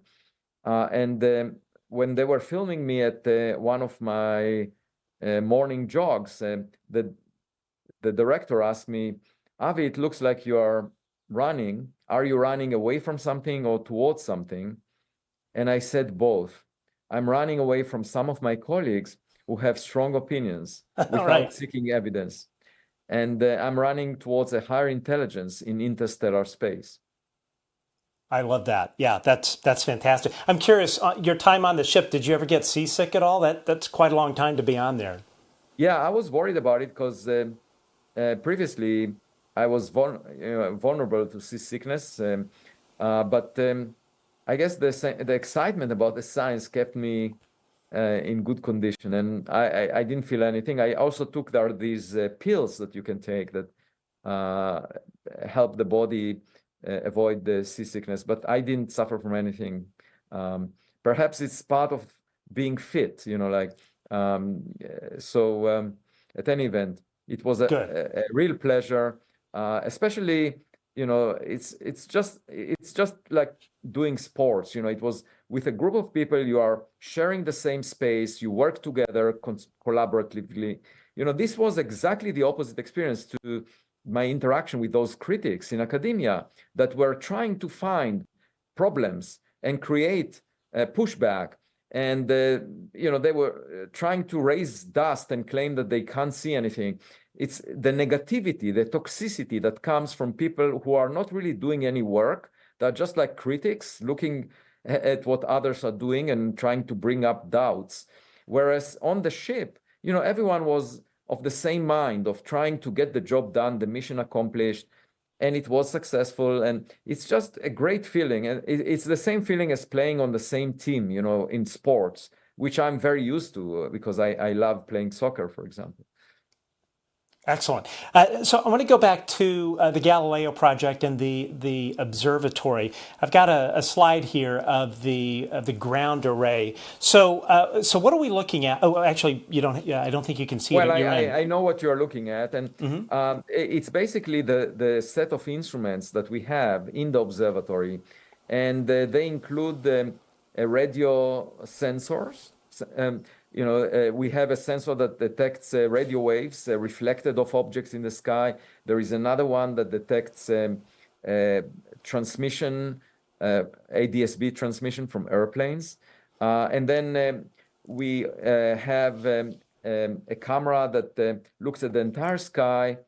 When they were filming me at one of my morning jogs, the director asked me, "Avi, it looks like you are running. Are you running away from something or towards something?" And I said both. I'm running away from some of my colleagues who have strong opinions without seeking evidence. And I'm running towards a higher intelligence in interstellar space. I love that. Yeah, that's fantastic. I'm curious, your time on the ship, did you ever get seasick at all? That's quite a long time to be on there. Yeah, I was worried about it because previously I was vulnerable to seasickness. But I guess the excitement about the science kept me in good condition, and I didn't feel anything. I also took these pills that you can take that help the body avoid the seasickness, but I didn't suffer from anything. Perhaps it's part of being fit, at any event, it was a real pleasure, especially, it's just like doing sports. It was with a group of people. You are sharing the same space, you work together collaboratively. This was exactly the opposite experience to my interaction with those critics in academia that were trying to find problems and create pushback. And, they were trying to raise dust and claim that they can't see anything. It's the negativity, the toxicity that comes from people who are not really doing any work. They're just like critics looking at what others are doing and trying to bring up doubts. Whereas on the ship, everyone was of the same mind, of trying to get the job done, the mission accomplished, and it was successful. And it's just a great feeling. And it's the same feeling as playing on the same team, in sports, which I'm very used to because I love playing soccer, for example. Excellent. So I want to go back to the Galileo Project and the observatory. I've got a slide here of the ground array. So what are we looking at? Oh, actually, you don't. I don't think you can see it. Well, I know what you're looking at, and it's basically the set of instruments that we have in the observatory, and they include radio sensors. We have a sensor that detects radio waves reflected off objects in the sky. There is another one that detects transmission, ADS-B transmission from airplanes. And then we have a camera that looks at the entire sky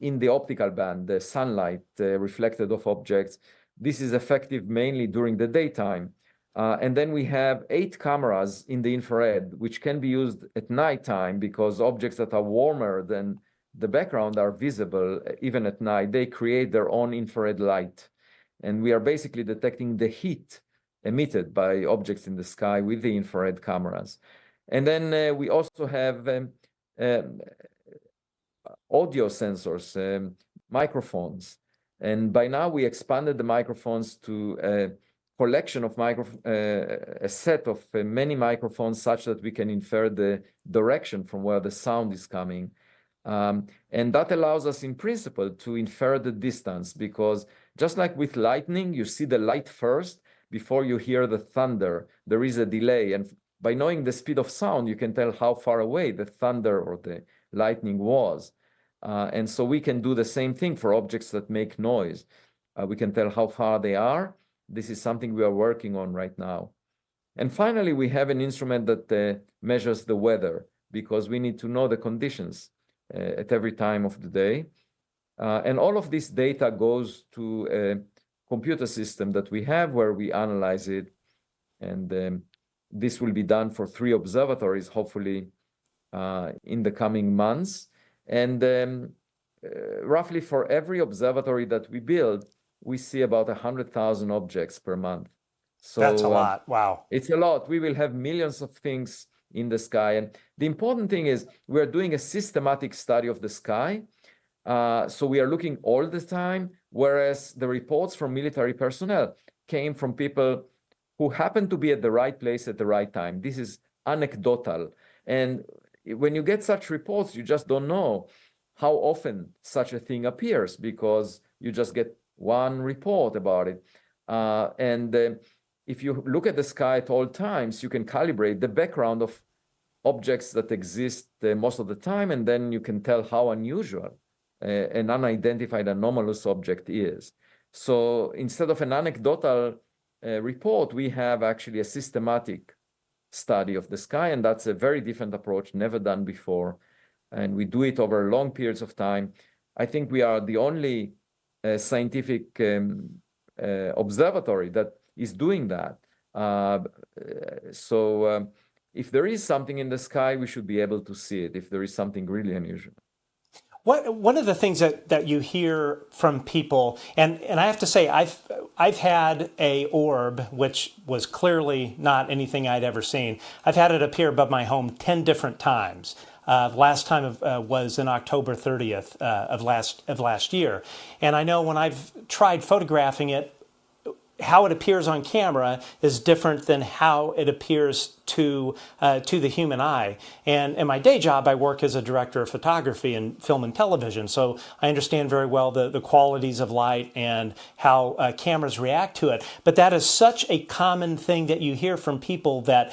in the optical band, the sunlight reflected off objects. This is effective mainly during the daytime. And then we have 8 cameras in the infrared, which can be used at nighttime because objects that are warmer than the background are visible even at night. They create their own infrared light. And we are basically detecting the heat emitted by objects in the sky with the infrared cameras. And then we also have audio sensors. microphones. And by now we expanded the microphones to a collection of a set of many microphones such that we can infer the direction from where the sound is coming. And that allows us in principle to infer the distance, because just like with lightning, you see the light first before you hear the thunder. There is a delay. And by knowing the speed of sound, you can tell how far away the thunder or the lightning was. And so we can do the same thing for objects that make noise. We can tell how far they are. This is something we are working on right now. And finally, we have an instrument that measures the weather, because we need to know the conditions at every time of the day. And all of this data goes to a computer system that we have where we analyze it. And this will be done for 3 observatories, hopefully in the coming months. And roughly for every observatory that we build, we see about 100,000 objects per month. So that's a lot. Wow. It's a lot. We will have millions of things in the sky. And the important thing is we're doing a systematic study of the sky. So we are looking all the time, whereas the reports from military personnel came from people who happened to be at the right place at the right time. This is anecdotal. And when you get such reports, you just don't know how often such a thing appears, because you just get one report about it. If you look at the sky at all times, you can calibrate the background of objects that exist most of the time, and then you can tell how unusual an unidentified anomalous object is. So instead of an anecdotal report, we have actually a systematic study of the sky, and that's a very different approach, never done before. And we do it over long periods of time. I think we are the only scientific observatory that is doing that. If there is something in the sky, we should be able to see it if there is something really unusual. One of the things that you hear from people, and I have to say, I've had a orb, which was clearly not anything I'd ever seen. I've had it appear above my home 10 different times. Last time was in October 30th of last year. And I know when I've tried photographing it, how it appears on camera is different than how it appears to the human eye. And in my day job, I work as a director of photography and film and television, so I understand very well the qualities of light and how cameras react to it. But that is such a common thing that you hear from people that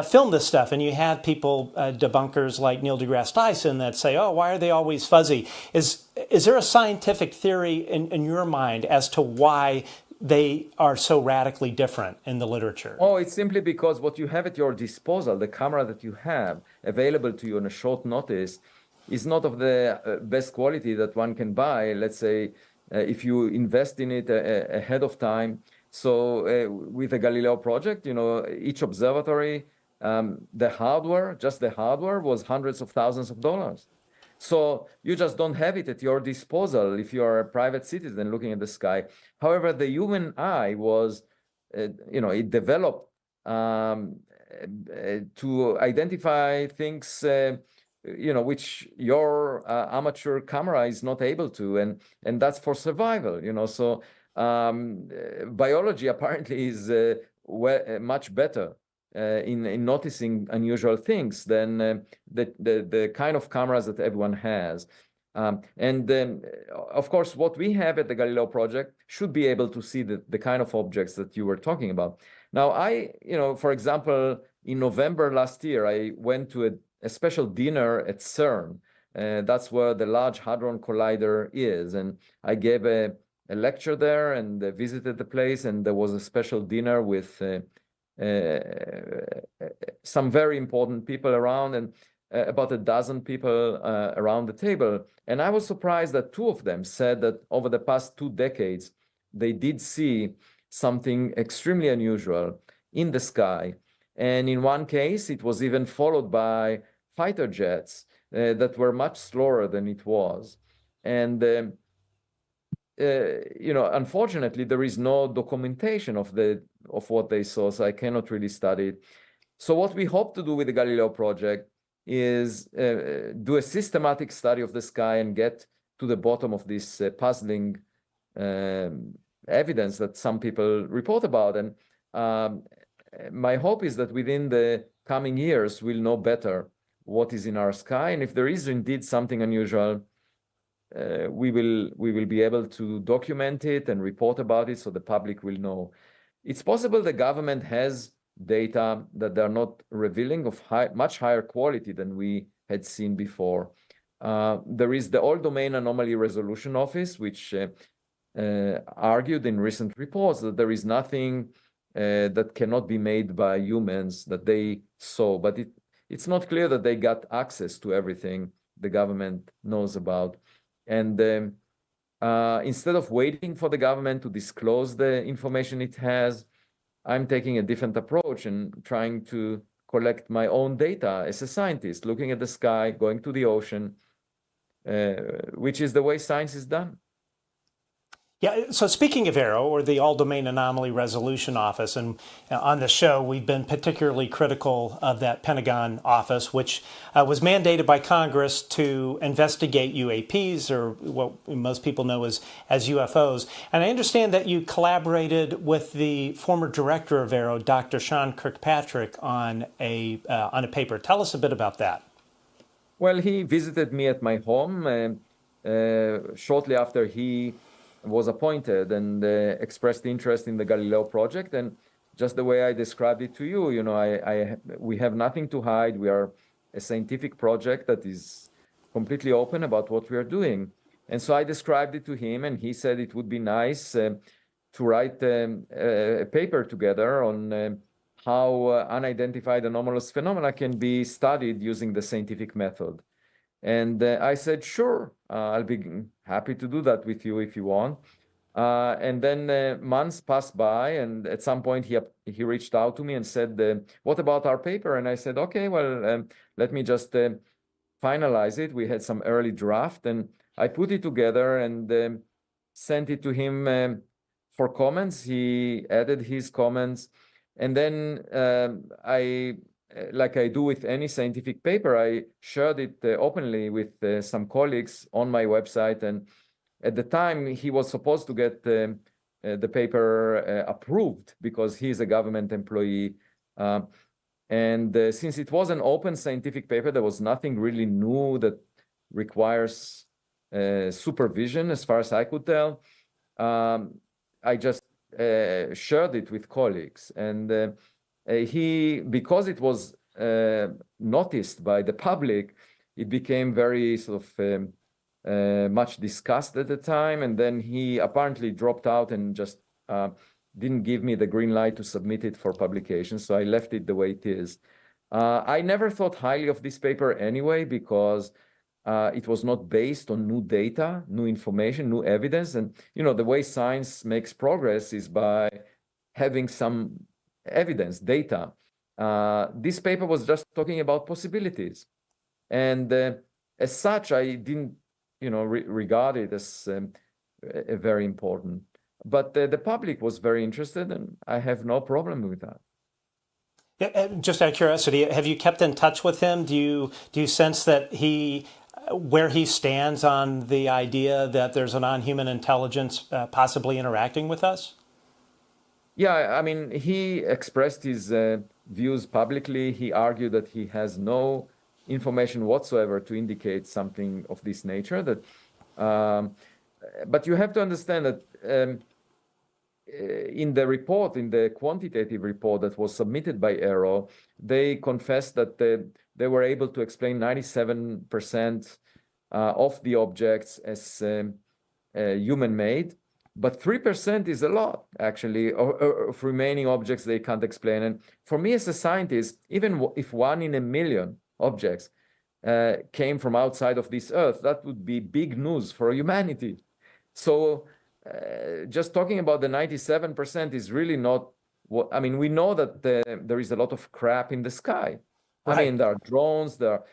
film this stuff, and you have people, debunkers like Neil deGrasse Tyson, that say, "Oh, why are they always fuzzy?" Is there a scientific theory in your mind as to why they are so radically different in the literature? Oh, it's simply because what you have at your disposal, the camera that you have available to you on a short notice, is not of the best quality that one can buy. Let's say if you invest in it ahead of time. So with the Galileo Project, each observatory, the hardware was hundreds of thousands of dollars. So you just don't have it at your disposal if you're a private citizen looking at the sky. However, the human eye was, it developed to identify things, which your amateur camera is not able to, and that's for survival. So biology apparently is much better in noticing unusual things than the kind of cameras that everyone has. And then, of course, what we have at the Galileo Project should be able to see the kind of objects that you were talking about. Now, for example, in November last year, I went to a special dinner at CERN. That's where the Large Hadron Collider is. And I gave a lecture there and visited the place, and there was a special dinner with some very important people around, and about a dozen people around the table. And I was surprised that 2 of them said that over the past 2 decades, they did see something extremely unusual in the sky. And in one case, it was even followed by fighter jets that were much slower than it was. And unfortunately, there is no documentation of what they saw, so I cannot really study it. So what we hope to do with the Galileo Project is do a systematic study of the sky and get to the bottom of this puzzling evidence that some people report about. And my hope is that within the coming years, we'll know better what is in our sky. And if there is indeed something unusual, we will be able to document it and report about it so the public will know. It's possible the government has data that they're not revealing of much higher quality than we had seen before. There is the All Domain Anomaly Resolution Office, which argued in recent reports that there is nothing that cannot be made by humans that they saw, but it's not clear that they got access to everything the government knows about. And instead of waiting for the government to disclose the information it has, I'm taking a different approach and trying to collect my own data as a scientist, looking at the sky, going to the ocean, which is the way science is done. Yeah, so speaking of AARO, or the All-Domain Anomaly Resolution Office, and on the show, we've been particularly critical of that Pentagon office, which was mandated by Congress to investigate UAPs, or what most people know as UFOs. And I understand that you collaborated with the former director of AARO, Dr. Sean Kirkpatrick, on a paper. Tell us a bit about that. Well, he visited me at my home shortly after he was appointed and expressed interest in the Galileo Project. And just the way I described it to you, we have nothing to hide. We are a scientific project that is completely open about what we are doing. And so I described it to him, and he said it would be nice to write a paper together on how unidentified anomalous phenomena can be studied using the scientific method. And I said, sure, I'll be happy to do that with you if you want. And then months passed by, and at some point he reached out to me and said, what about our paper? And I said, okay, well, let me just finalize it. We had some early draft, and I put it together and sent it to him for comments. He added his comments. And then like I do with any scientific paper, I shared it openly with some colleagues on my website. And at the time, he was supposed to get the paper approved because he is a government employee. And since it was an open scientific paper, there was nothing really new that requires supervision, as far as I could tell. I just shared it with colleagues. And because it was noticed by the public, it became very sort of much discussed at the time. And then he apparently dropped out and just didn't give me the green light to submit it for publication. So I left it the way it is. I never thought highly of this paper anyway, because it was not based on new data, new information, new evidence. And, the way science makes progress is by having some evidence, data. This paper was just talking about possibilities. And as such, I didn't, regard it as very important. But the public was very interested, and I have no problem with that. Yeah, just out of curiosity, have you kept in touch with him? Do you sense that where he stands on the idea that there's a non-human intelligence possibly interacting with us? Yeah, I mean, he expressed his views publicly. He argued that he has no information whatsoever to indicate something of this nature. But you have to understand that in the report, in the quantitative report that was submitted by AARO, they confessed that they were able to explain 97% of the objects as human-made. But 3% is a lot, actually, of remaining objects they can't explain. And for me as a scientist, even if 1 in a million objects came from outside of this Earth, that would be big news for humanity. So just talking about the 97% is really not what, I mean, we know that there is a lot of crap in the sky. Right. I mean, there are drones, there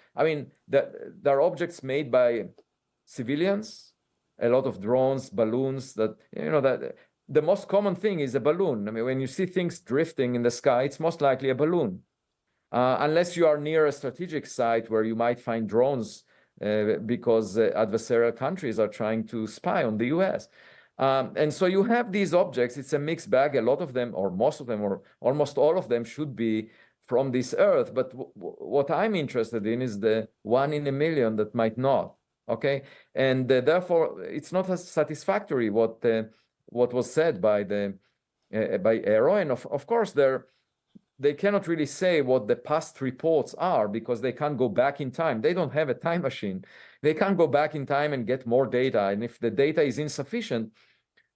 are objects made by civilians, a lot of drones, balloons, that the most common thing is a balloon. I mean, when you see things drifting in the sky, it's most likely a balloon. Unless you are near a strategic site where you might find drones because adversarial countries are trying to spy on the US. And so you have these objects. It's a mixed bag. A lot of them, or most of them, or almost all of them should be from this Earth. But what I'm interested in is the 1 in a million that might not. Okay, and therefore it's not as satisfactory what was said by AARO, and of course they cannot really say what the past reports are because they can't go back in time. They don't have a time machine. They can't go back in time and get more data. And if the data is insufficient,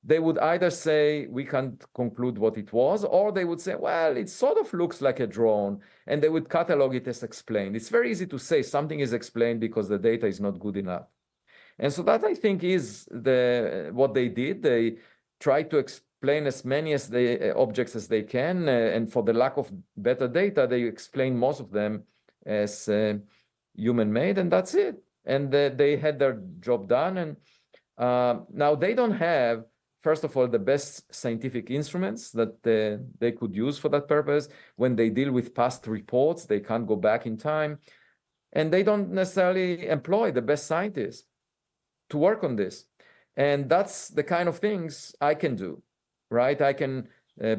they would either say we can't conclude what it was, or they would say, well, it sort of looks like a drone, and they would catalog it as explained. It's very easy to say something is explained because the data is not good enough. And so that, I think, is what they did. They tried to explain as many objects as they can, and for the lack of better data, they explain most of them as human-made, and that's it. And they had their job done. And now they don't have, first of all, the best scientific instruments that they could use for that purpose. When they deal with past reports, they can't go back in time. And they don't necessarily employ the best scientists to work on this. And that's the kind of things I can do, right? I can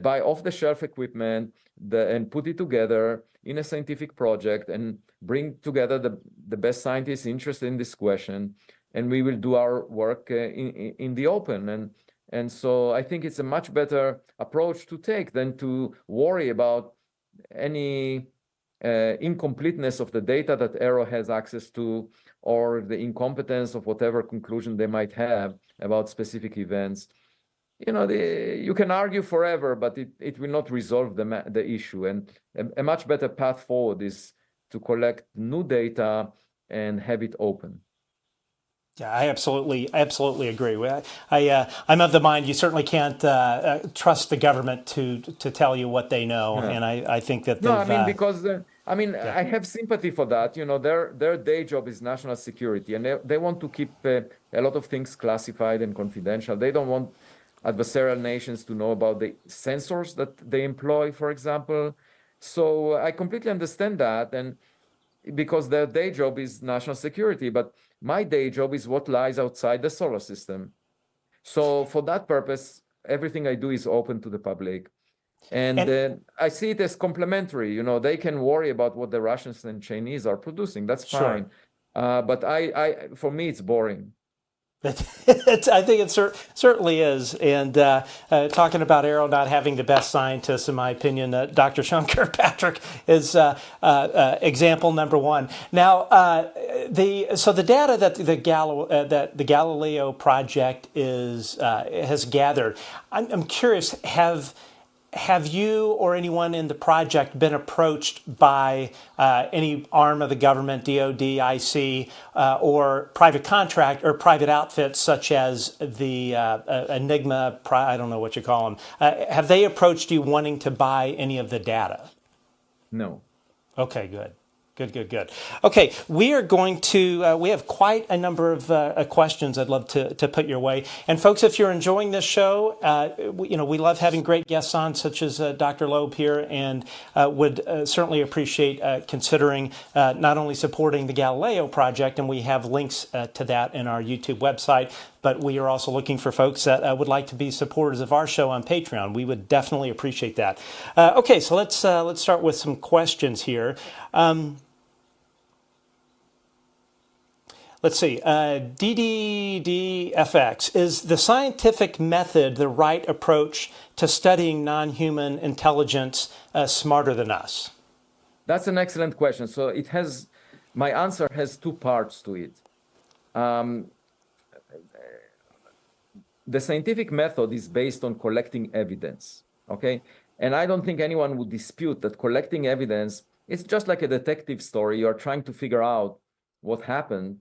buy off-the-shelf equipment and put it together in a scientific project and bring together the best scientists interested in this question. And we will do our work in the open. And so I think it's a much better approach to take than to worry about any incompleteness of the data that AARO has access to, or the incompetence of whatever conclusion they might have about specific events. You know, you can argue forever, but it will not resolve the issue. And a much better path forward is to collect new data and have it open. Yeah, I absolutely agree. I'm of the mind you certainly can't trust the government to tell you what they know, yeah. And I think that no, I mean because yeah. I have sympathy for that. You know, their day job is national security, and they want to keep a lot of things classified and confidential. They don't want adversarial nations to know about the sensors that they employ, for example. So I completely understand that, and because their day job is national security, but my day job is what lies outside the solar system. So for that purpose, everything I do is open to the public. And I see it as complementary. You know, they can worry about what the Russians and Chinese are producing. That's fine. Sure. But for me, it's boring. I think it certainly is. And talking about AARO not having the best scientists, in my opinion, Dr. Sean Kirkpatrick is example number one. Now, the data that the Galileo Project has gathered, I'm curious, have you or anyone in the project been approached by any arm of the government, DOD, IC, or private contract or private outfits such as the Enigma, I don't know what you call them. Have they approached you wanting to buy any of the data? No. Okay, good. Good. Okay, we are going to, we have quite a number of questions I'd love to put your way. And folks, if you're enjoying this show, we love having great guests on, such as Dr. Loeb here, and would certainly appreciate considering not only supporting the Galileo Project, and we have links to that in our YouTube website, but we are also looking for folks that would like to be supporters of our show on Patreon. We would definitely appreciate that. Okay, so let's start with some questions here. Let's see. DDDFX, is the scientific method the right approach to studying non-human intelligence smarter than us? That's an excellent question. So my answer has two parts to it. The scientific method is based on collecting evidence, okay? And I don't think anyone would dispute that collecting evidence is just like a detective story. You're trying to figure out what happened.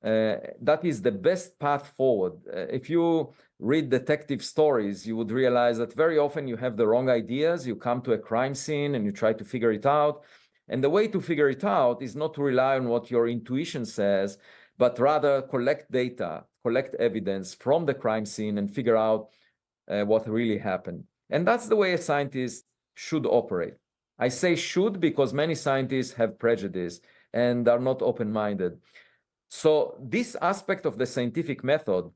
That is the best path forward. If you read detective stories, you would realize that very often you have the wrong ideas. You come to a crime scene and you try to figure it out. And the way to figure it out is not to rely on what your intuition says, but rather collect data, collect evidence from the crime scene and figure out what really happened. And that's the way a scientist should operate. I say should because many scientists have prejudice and are not open-minded. So this aspect of the scientific method,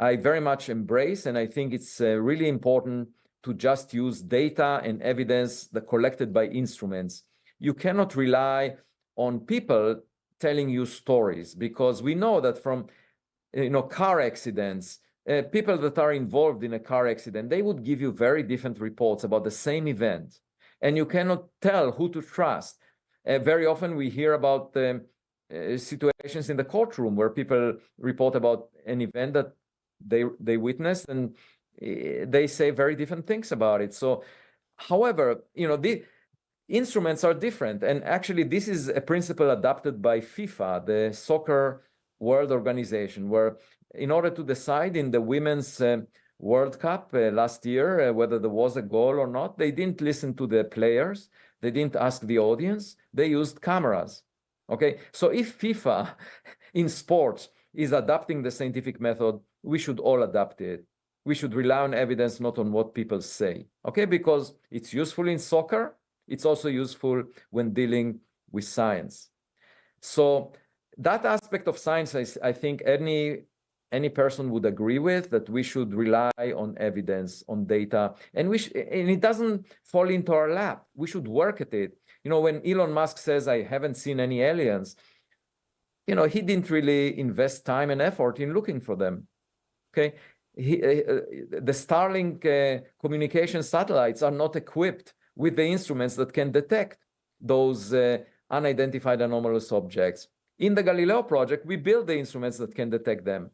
I very much embrace, and I think it's really important to just use data and evidence that collected by instruments. You cannot rely on people telling you stories, because we know that from car accidents, people that are involved in a car accident, they would give you very different reports about the same event, and you cannot tell who to trust. Very often we hear about situations in the courtroom where people report about an event that they witnessed, and they say very different things about it. So, however, the instruments are different, and actually this is a principle adopted by FIFA, the soccer world organization, where in order to decide in the women's World Cup last year whether there was a goal or not, they didn't listen to the players, they didn't ask the audience, they used cameras. Okay, so if FIFA in sports is adapting the scientific method, we should all adapt it. We should rely on evidence, not on what people say. Okay, because it's useful in soccer, it's also useful when dealing with science. So that aspect of science, I think any person would agree with, that we should rely on evidence, on data, and it doesn't fall into our lap. We should work at it. When Elon Musk says, I haven't seen any aliens, he didn't really invest time and effort in looking for them. Okay, the Starlink communication satellites are not equipped with the instruments that can detect those unidentified anomalous objects. In the Galileo Project, we build the instruments that can detect them.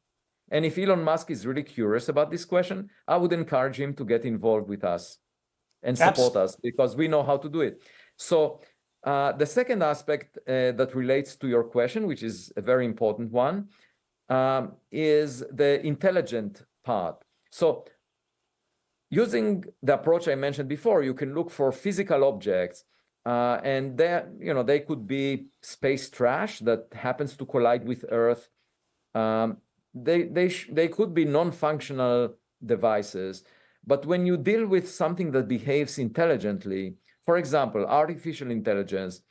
And if Elon Musk is really curious about this question, I would encourage him to get involved with us and support us, because we know how to do it. So the second aspect that relates to your question, which is a very important one, is the intelligent part. So using the approach I mentioned before, you can look for physical objects, and they could be space trash that happens to collide with Earth. They could be non-functional devices. But when you deal with something that behaves intelligently, for example, artificial intelligence,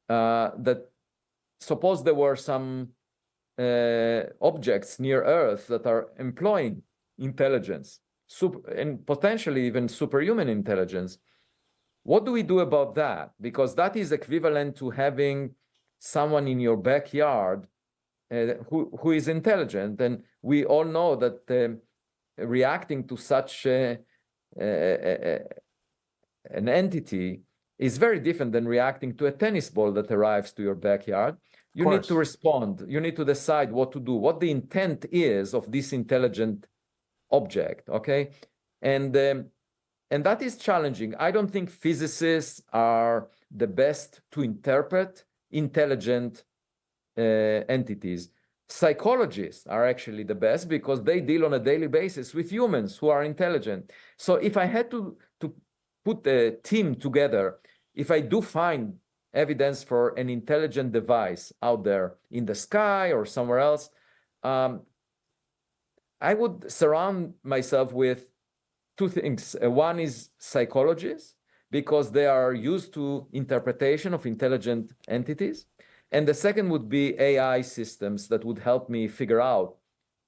that suppose there were some objects near Earth that are employing intelligence, and potentially even superhuman intelligence. What do we do about that? Because that is equivalent to having someone in your backyard who is intelligent. And we all know that reacting to such an entity is very different than reacting to a tennis ball that arrives to your backyard. You need to respond. You need to decide what to do, what the intent is of this intelligent object, okay? And that is challenging. I don't think physicists are the best to interpret intelligent entities. Psychologists are actually the best, because they deal on a daily basis with humans who are intelligent. So if I had to put a team together, if I do find evidence for an intelligent device out there in the sky or somewhere else, I would surround myself with two things. One is psychologists, because they are used to interpretation of intelligent entities. And the second would be AI systems that would help me figure out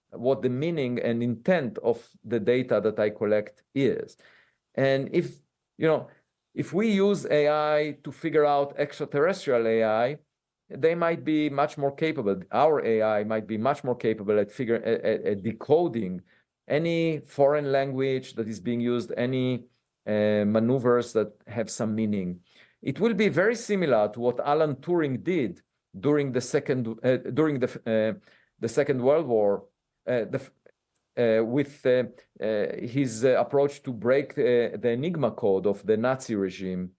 what the meaning and intent of the data that I collect is. And if we use AI to figure out extraterrestrial AI, they might be much more capable. Our AI might be much more capable at decoding any foreign language that is being used, any maneuvers that have some meaning. It will be very similar to what Alan Turing did during the Second World War, with his approach to break the Enigma code of the Nazi regime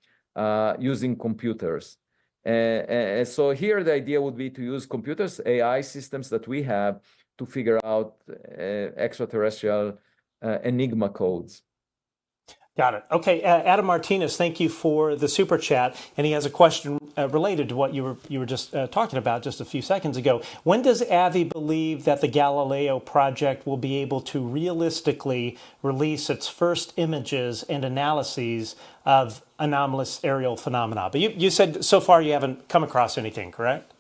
using computers. So here the idea would be to use computers, AI systems that we have, to figure out extraterrestrial Enigma codes. Got it. Okay, Adam Martinez, thank you for the super chat, and he has a question related to what you were just talking about just a few seconds ago. When does Avi believe that the Galileo Project will be able to realistically release its first images and analyses of anomalous aerial phenomena? But you said so far you haven't come across anything, correct?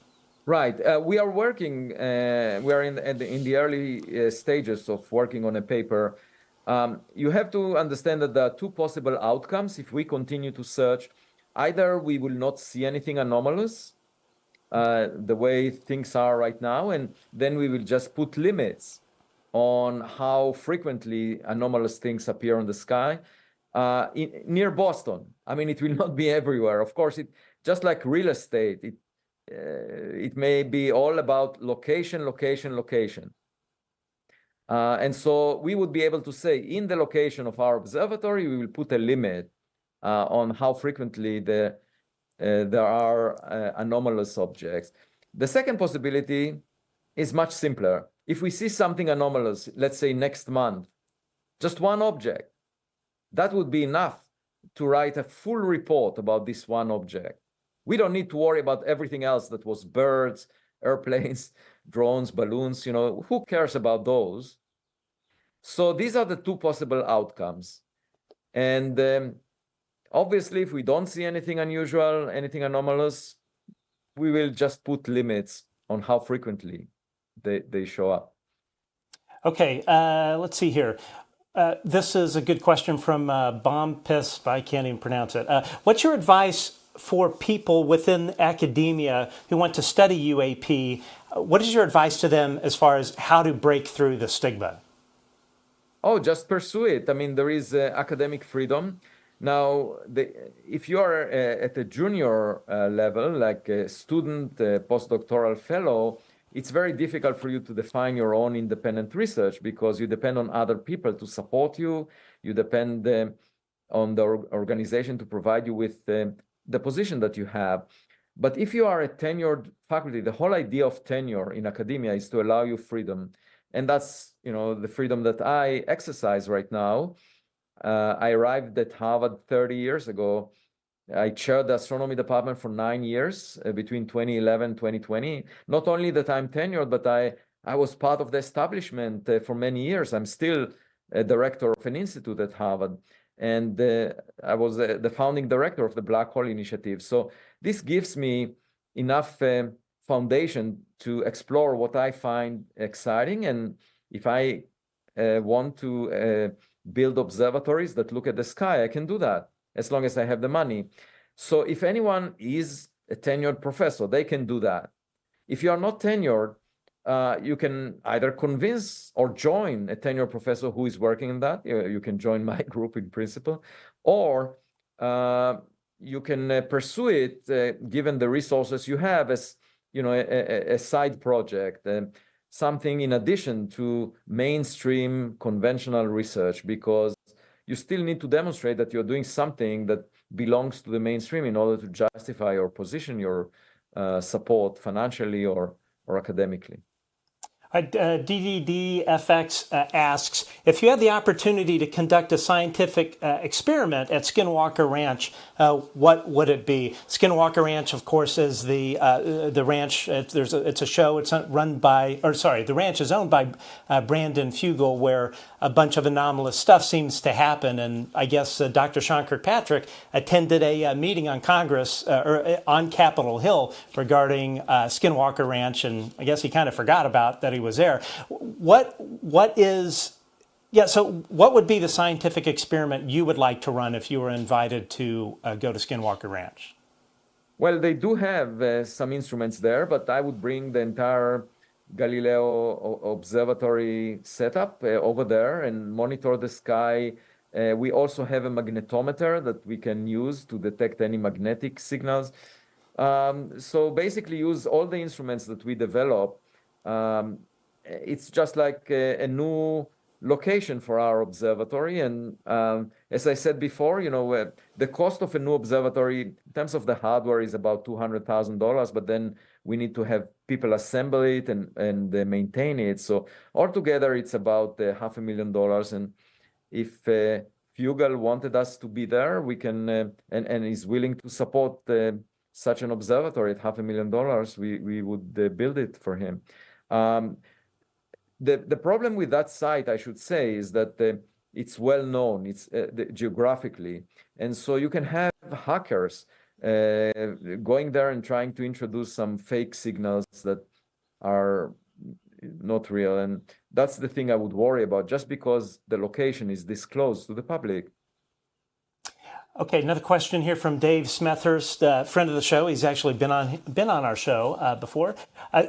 Right. We are working, we are in the early stages of working on a paper. You have to understand that there are two possible outcomes if we continue to search. Either we will not see anything anomalous, the way things are right now, and then we will just put limits on how frequently anomalous things appear on the sky. Near Boston, I mean, it will not be everywhere. Of course, just like real estate, it may be all about location, location, location. And so we would be able to say in the location of our observatory, we will put a limit on how frequently there are anomalous objects. The second possibility is much simpler. If we see something anomalous, let's say next month, just one object, that would be enough to write a full report about this one object. We don't need to worry about everything else that was birds, airplanes, drones, balloons, who cares about those? So these are the two possible outcomes. And obviously, if we don't see anything unusual, anything anomalous, we will just put limits on how frequently they show up. Okay, let's see here. This is a good question from Bompis, I can't even pronounce it. What's your advice for people within academia who want to study UAP? What is your advice to them as far as how to break through the stigma? Oh, just pursue it. I mean, there is academic freedom. Now, if you are at a junior level, like a student, a postdoctoral fellow, it's very difficult for you to define your own independent research because you depend on other people to support you. You depend on the organization to provide you with the position that you have. But if you are a tenured faculty, the whole idea of tenure in academia is to allow you freedom. And that's, the freedom that I exercise right now. I arrived at Harvard 30 years ago. I chaired the astronomy department for 9 years between 2011 and 2020. Not only that I'm tenured, but I was part of the establishment for many years. I'm still a director of an institute at Harvard. And I was the founding director of the Black Hole Initiative. So this gives me enough foundation to explore what I find exciting. And if I want to build observatories that look at the sky, I can do that as long as I have the money. So if anyone is a tenured professor, they can do that. If you are not tenured, you can either convince or join a tenured professor who is working in that. You can join my group in principle, or you can pursue it given the resources you have as a side project, something in addition to mainstream conventional research, because you still need to demonstrate that you're doing something that belongs to the mainstream in order to justify your position, your support financially or academically. DDDFX asks, if you had the opportunity to conduct a scientific experiment at Skinwalker Ranch, what would it be? Skinwalker Ranch, of course, is the ranch. It's a show. It's run by, the ranch is owned by Brandon Fugal, where a bunch of anomalous stuff seems to happen. And I guess Dr. Sean Kirkpatrick attended a meeting on Congress or on Capitol Hill regarding Skinwalker Ranch, and I guess he kind of forgot about that he was there. What would be the scientific experiment you would like to run if you were invited to go to Skinwalker Ranch? Well, they do have some instruments there, but I would bring the entire Galileo observatory setup over there and monitor the sky. We also have a magnetometer that we can use to detect any magnetic signals. So basically use all the instruments that we develop. It's just like a new location for our observatory. And as I said before, the cost of a new observatory in terms of the hardware is about $200,000, but then we need to have people assemble it and maintain it. So altogether, it's about $500,000. And if Fugal wanted us to be there, we can and is willing to support such an observatory at $500,000, we would build it for him. The problem with that site, I should say, is that it's well known. It's geographically, and so you can have hackers going there and trying to introduce some fake signals that are not real. And that's the thing I would worry about, just because the location is disclosed to the public. Okay, another question here from Dave Smethurst, friend of the show. He's actually been on our show before.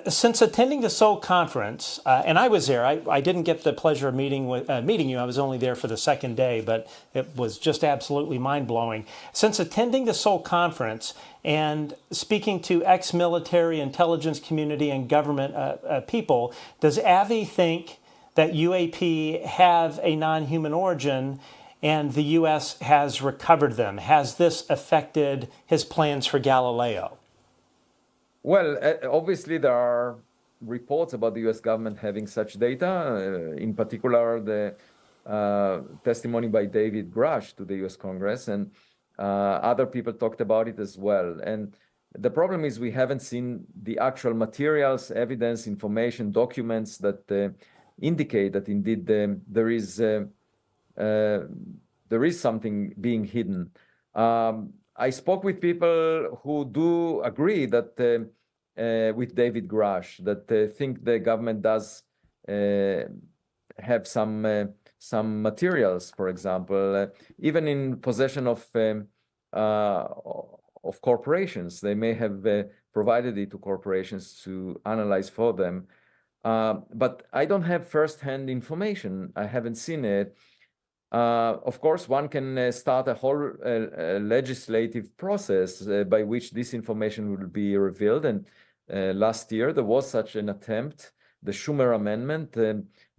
Since attending the Seoul conference, and I was there, I didn't get the pleasure of meeting you. I was only there for the second day, but it was just absolutely mind-blowing. Since attending the Seoul conference and speaking to ex-military, intelligence community, and government people, does Avi think that UAP have a non-human origin and the U.S. has recovered them? Has this affected his plans for Galileo? Well, obviously there are reports about the U.S. government having such data, in particular the testimony by David Grusch to the U.S. Congress, and other people talked about it as well. And the problem is we haven't seen the actual materials, evidence, information, documents that indicate that indeed there is something being hidden. I spoke with people who do agree that with David Grusch, that think the government does have some materials, for example, even in possession of corporations. They may have provided it to corporations to analyze for them. But I don't have first-hand information. I haven't seen it. Of course, one can start a whole legislative process by which this information will be revealed. And last year, there was such an attempt, the Schumer Amendment,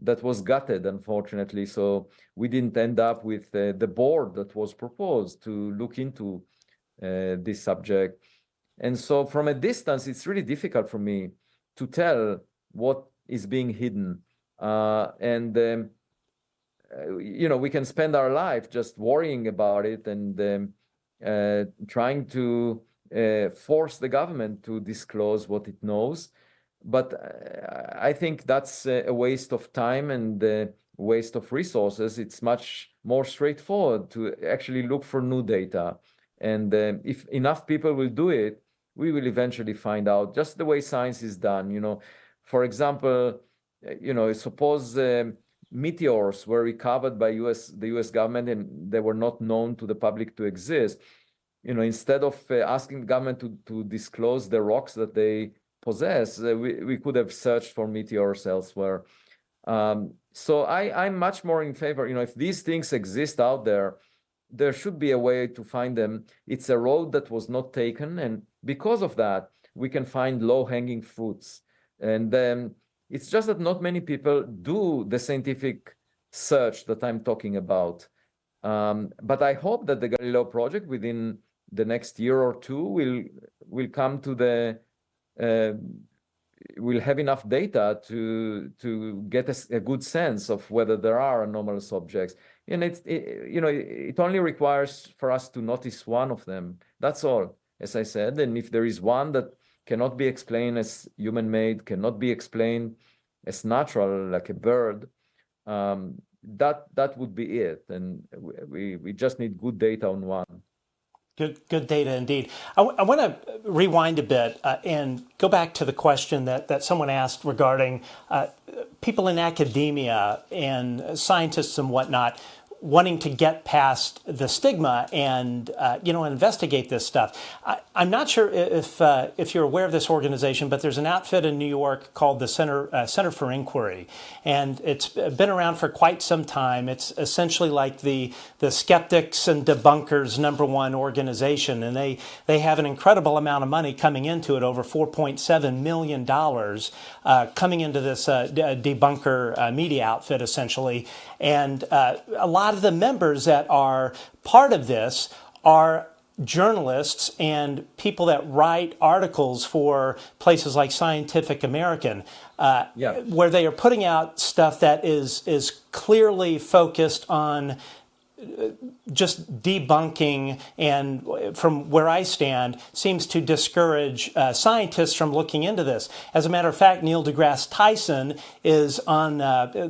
that was gutted, unfortunately. So we didn't end up with the board that was proposed to look into this subject. And so from a distance, it's really difficult for me to tell what is being hidden. We can spend our life just worrying about it and trying to force the government to disclose what it knows. But I think that's a waste of time and a waste of resources. It's much more straightforward to actually look for new data. And if enough people will do it, we will eventually find out, just the way science is done. For example, suppose meteors were recovered by the U.S. government and they were not known to the public to exist. Instead of asking the government to disclose the rocks that they possess, we could have searched for meteors elsewhere. So I'm much more in favor, if these things exist out there, there should be a way to find them. It's a road that was not taken, and because of that, we can find low-hanging fruits. And it's just that not many people do the scientific search that I'm talking about. But I hope that the Galileo Project within the next year or two will come to will have enough data to get a good sense of whether there are anomalous objects. And it only requires for us to notice one of them. That's all, as I said. And if there is one that cannot be explained as human-made, cannot be explained as natural, like a bird, that would be it. And we just need good data on one. Good data indeed. I want to rewind a bit and go back to the question that someone asked regarding people in academia and scientists and whatnot wanting to get past the stigma and investigate this stuff. I'm not sure if you're aware of this organization, but there's an outfit in New York called the Center For Inquriy, and it's been around for quite some time. It's essentially like the skeptics and debunkers #1 organization, and they have an incredible amount of money coming into it, over $4.7 million coming into this debunker media outfit essentially, and a lot of the members that are part of this are journalists and people that write articles for places like Scientific American, where they are putting out stuff that is clearly focused on just debunking, and from where I stand, seems to discourage scientists from looking into this. As a matter of fact, Neil deGrasse Tyson is on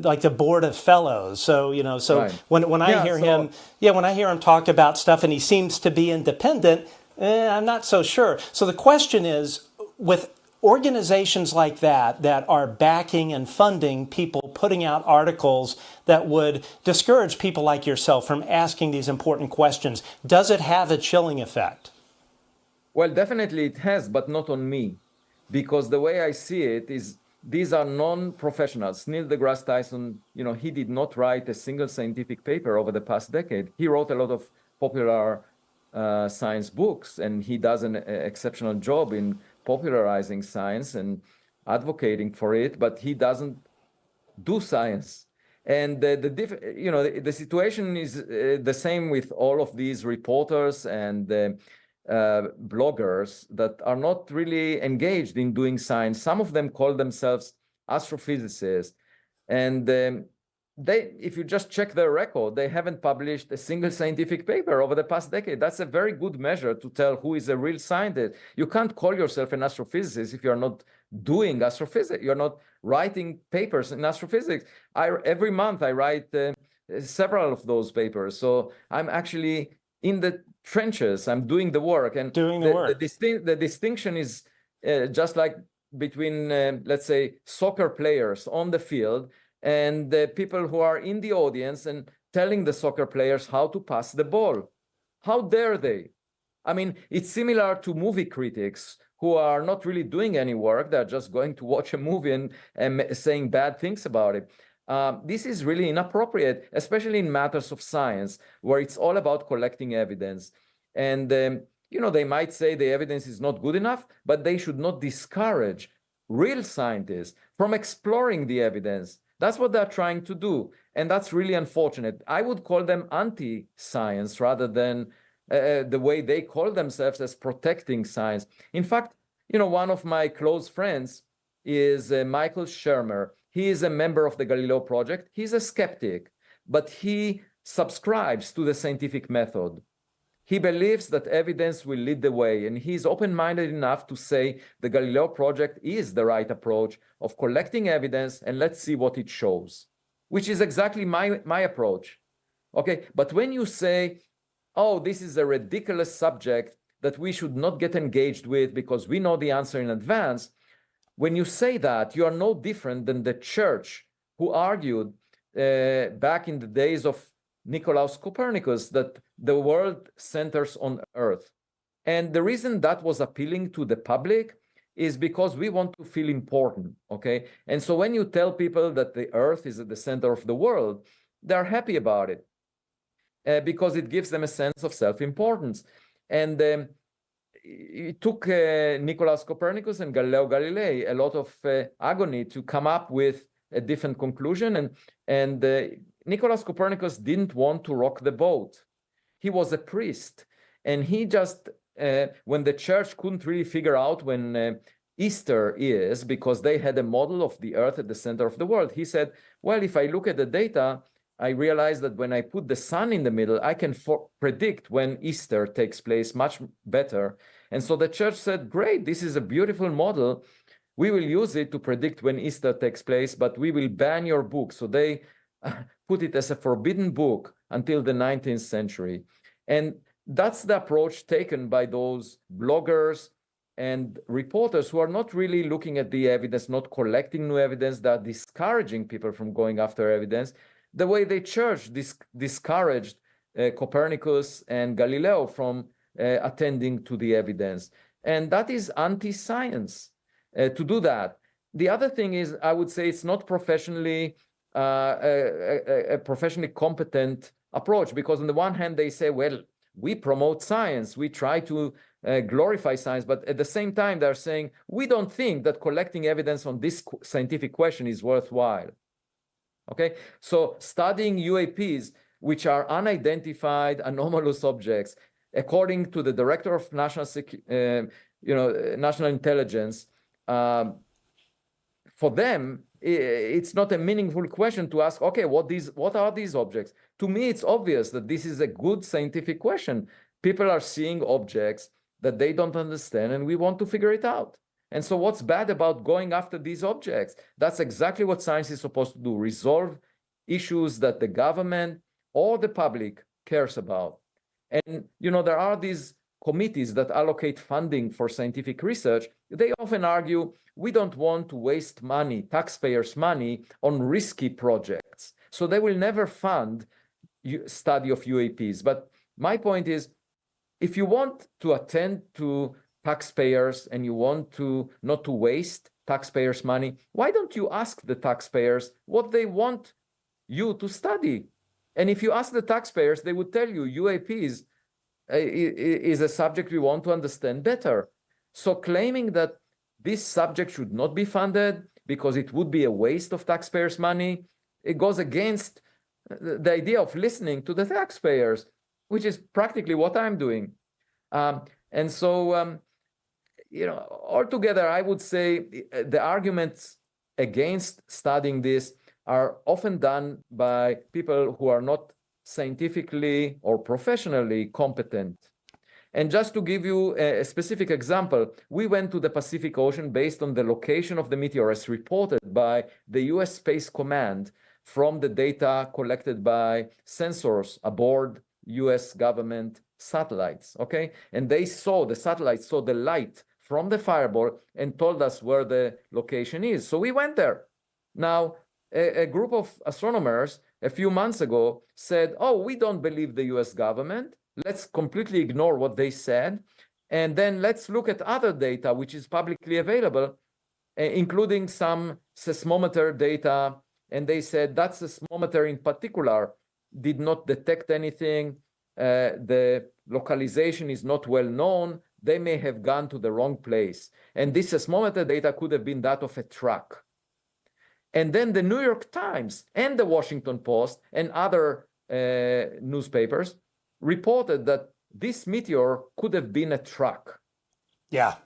like the board of fellows. So right. when I hear him talk about stuff, and he seems to be independent, I'm not so sure. So the question is, with organizations like that are backing and funding people putting out articles that would discourage people like yourself from asking these important questions, does it have a chilling effect? Well, definitely it has, but not on me, because the way I see it is these are non-professionals. Neil deGrasse Tyson, he did not write a single scientific paper over the past decade. He wrote a lot of popular science books, and he does an exceptional job in popularizing science and advocating for it, but he doesn't do science. And the situation is the same with all of these reporters and bloggers that are not really engaged in doing science. Some of them call themselves astrophysicists, and if you just check their record, they haven't published a single scientific paper over the past decade. That's a very good measure to tell who is a real scientist. You can't call yourself an astrophysicist if you're not doing astrophysics. You're not writing papers in astrophysics. Every month I write several of those papers. So I'm actually in the trenches. I'm doing the work. And the distinction is just like between, let's say, soccer players on the field and the people who are in the audience and telling the soccer players how to pass the ball. How dare they? I mean, it's similar to movie critics who are not really doing any work. They're just going to watch a movie and saying bad things about it. This is really inappropriate, especially in matters of science, where it's all about collecting evidence. And, they might say the evidence is not good enough, but they should not discourage real scientists from exploring the evidence. That's what they're trying to do. And that's really unfortunate. I would call them anti-science rather than the way they call themselves as protecting science. In fact, one of my close friends is Michael Shermer. He is a member of the Galileo Project. He's a skeptic, but he subscribes to the scientific method. He believes that evidence will lead the way, and he's open-minded enough to say the Galileo Project is the right approach of collecting evidence, and let's see what it shows, which is exactly my approach. Okay, but when you say, oh, this is a ridiculous subject that we should not get engaged with because we know the answer in advance, when you say that, you are no different than the church who argued back in the days of Nicolaus Copernicus that the world centers on Earth. And the reason that was appealing to the public is because we want to feel important, okay? And so when you tell people that the Earth is at the center of the world, they're happy about it because it gives them a sense of self-importance. And it took Nicolaus Copernicus and Galileo Galilei a lot of agony to come up with a different conclusion. And Nicolaus Copernicus didn't want to rock the boat. He was a priest, and he just, when the church couldn't really figure out when Easter is, because they had a model of the Earth at the center of the world, he said, well, if I look at the data, I realize that when I put the sun in the middle, I can predict when Easter takes place much better. And so the church said, great, this is a beautiful model. We will use it to predict when Easter takes place, but we will ban your book. So they put it as a forbidden book until the 19th century. And that's the approach taken by those bloggers and reporters who are not really looking at the evidence, not collecting new evidence, that are discouraging people from going after evidence, the way the church discouraged Copernicus and Galileo from attending to the evidence. And that is anti-science to do that. The other thing is, I would say it's not professionally a professionally competent approach, because on the one hand they say, well, we promote science, we try to glorify science, but at the same time they're saying we don't think that collecting evidence on this scientific question is worthwhile. Okay, so studying UAPs, which are unidentified anomalous objects, according to the director of national intelligence, for them, it's not a meaningful question to ask, okay, what are these objects? To me, it's obvious that this is a good scientific question. People are seeing objects that they don't understand, and we want to figure it out. And so what's bad about going after these objects? That's exactly what science is supposed to do, resolve issues that the government or the public cares about. And, there are these committees that allocate funding for scientific research, they often argue, we don't want to waste money, taxpayers' money, on risky projects. So they will never fund study of UAPs. But my point is, if you want to attend to taxpayers and you want to not to waste taxpayers' money, why don't you ask the taxpayers what they want you to study? And if you ask the taxpayers, they would tell you UAPs is a subject we want to understand better. So claiming that this subject should not be funded because it would be a waste of taxpayers' money, it goes against the idea of listening to the taxpayers, which is practically what I'm doing. And so, altogether, I would say the arguments against studying this are often done by people who are not scientifically or professionally competent. And just to give you a specific example, we went to the Pacific Ocean based on the location of the meteor as reported by the US Space Command from the data collected by sensors aboard US government satellites, okay? And the satellites saw the light from the fireball and told us where the location is. So we went there. Now, a group of astronomers a few months ago said, oh, we don't believe the US government. Let's completely ignore what they said. And then let's look at other data, which is publicly available, including some seismometer data. And they said that seismometer in particular did not detect anything. The localization is not well known. They may have gone to the wrong place. And this seismometer data could have been that of a truck. And then the New York Times and the Washington Post and other newspapers reported that this meteor could have been a truck. Yeah.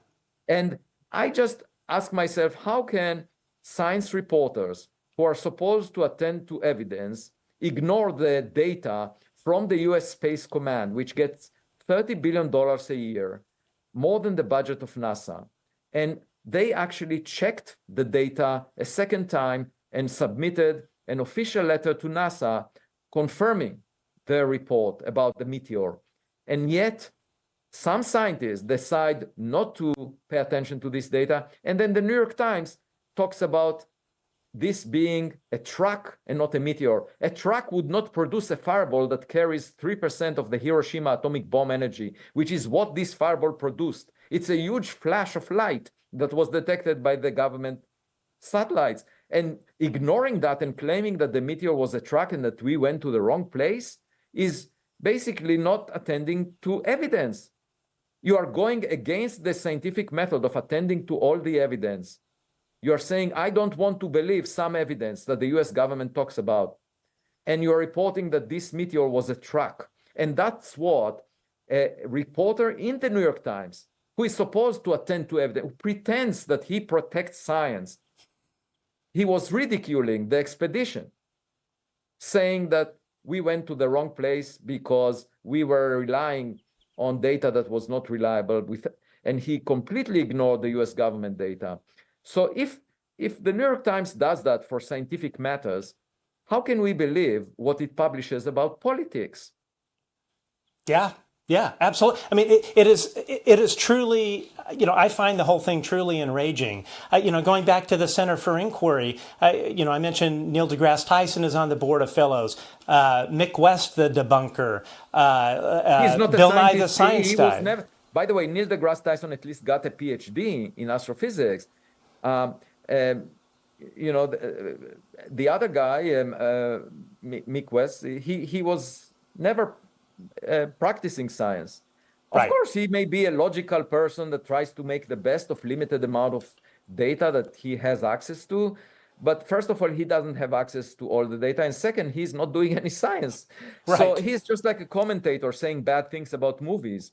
And I just ask myself, how can science reporters who are supposed to attend to evidence ignore the data from the US Space Command, which gets $30 billion a year, more than the budget of NASA? And they actually checked the data a second time and submitted an official letter to NASA confirming their report about the meteor. And yet, some scientists decide not to pay attention to this data. And then the New York Times talks about this being a truck and not a meteor. A truck would not produce a fireball that carries 3% of the Hiroshima atomic bomb energy, which is what this fireball produced. It's a huge flash of light that was detected by the government satellites. And ignoring that and claiming that the meteor was a truck and that we went to the wrong place is basically not attending to evidence. You are going against the scientific method of attending to all the evidence. You are saying, I don't want to believe some evidence that the US government talks about. And you are reporting that this meteor was a truck. And that's what a reporter in the New York Times, who is supposed to attend to evidence, who pretends that he protects science, he was ridiculing the expedition, saying that we went to the wrong place because we were relying on data that was not reliable, and he completely ignored the US government data. So if the New York Times does that for scientific matters, how can we believe what it publishes about politics? Yeah, absolutely. I mean, it is truly, I find the whole thing truly enraging. Going back to the Center for Inquiry, I mentioned Neil deGrasse Tyson is on the board of fellows. Mick West, the debunker. He's not Bill a Nye, the scientist. science He guy. was never. By the way, Neil deGrasse Tyson at least got a PhD in astrophysics. The other guy, Mick West, he was never practicing science. Of course, he may be a logical person that tries to make the best of limited amount of data that he has access to. But first of all, he doesn't have access to all the data. And second, he's not doing any science. Right. So he's just like a commentator saying bad things about movies.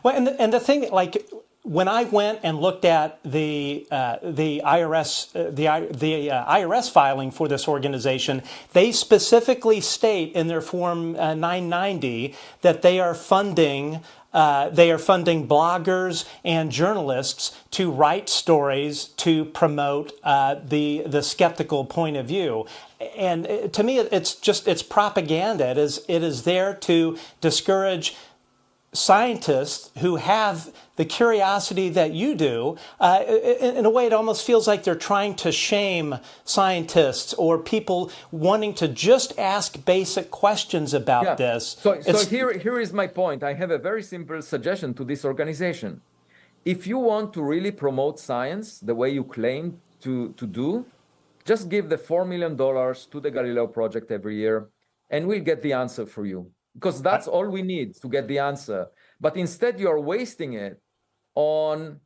Well, and the thing, like, when I went and looked at the IRS filing for this organization, they specifically state in their Form 990 that they are funding bloggers and journalists to write stories to promote the skeptical point of view. And to me, it's propaganda. It is there to discourage scientists who have the curiosity that you do, in a way it almost feels like they're trying to shame scientists or people wanting to just ask basic questions about this. So here is my point. I have a very simple suggestion to this organization. If you want to really promote science the way you claim to do, just give the $4 million to the Galileo Project every year, and we'll get the answer for you. Because that's all we need to get the answer. But instead, you're wasting it on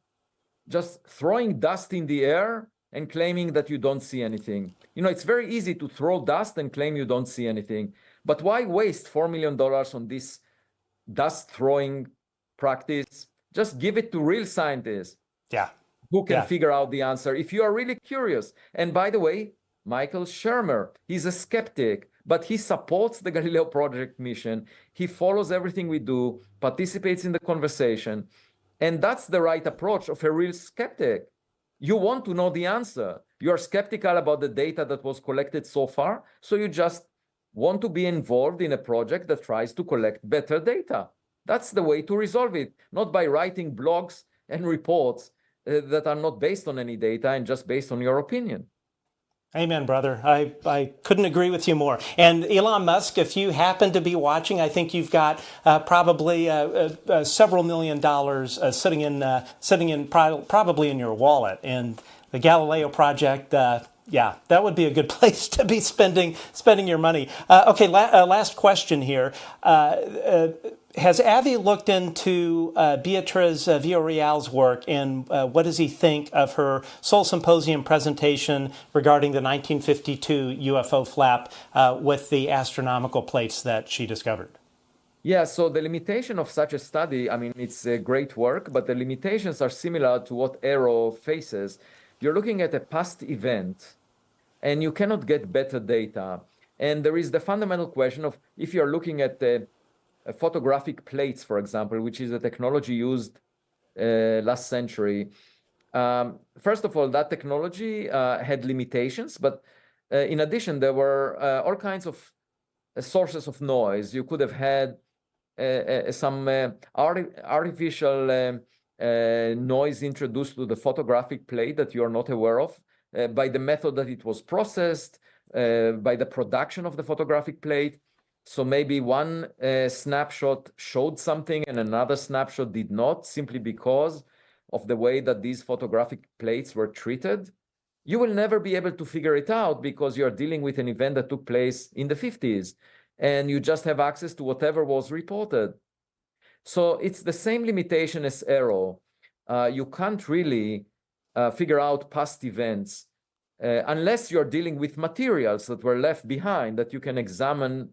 just throwing dust in the air and claiming that you don't see anything. You know, it's very easy to throw dust and claim you don't see anything. But why waste $4 million on this dust throwing practice? Just give it to real scientists who can figure out the answer if you are really curious. And by the way, Michael Shermer, he's a skeptic, but he supports the Galileo Project mission. He follows everything we do, participates in the conversation. And that's the right approach of a real skeptic. You want to know the answer. You're skeptical about the data that was collected so far, so you just want to be involved in a project that tries to collect better data. That's the way to resolve it, not by writing blogs and reports that are not based on any data and just based on your opinion. Amen, brother. I couldn't agree with you more. And Elon Musk, if you happen to be watching, I think you've got probably several $1 million sitting probably in your wallet. And the Galileo Project, that would be a good place to be spending your money. Okay, last question here. Has Avi looked into Beatriz Villaroel's work, and what does he think of her Seoul Symposium presentation regarding the 1952 UFO flap with the astronomical plates that she discovered? Yeah, so the limitation of such a study, I mean, it's a great work, but the limitations are similar to what AARO faces. You're looking at a past event, and you cannot get better data. And there is the fundamental question of if you're looking at the photographic plates, for example, which is a technology used last century. First of all, that technology had limitations, but in addition, there were all kinds of sources of noise. You could have had some artificial noise introduced to the photographic plate that you are not aware of by the method that it was processed, by the production of the photographic plate. So maybe one snapshot showed something and another snapshot did not, simply because of the way that these photographic plates were treated. You will never be able to figure it out because you're dealing with an event that took place in the 50s and you just have access to whatever was reported. So it's the same limitation as AARO. You can't really figure out past events unless you're dealing with materials that were left behind that you can examine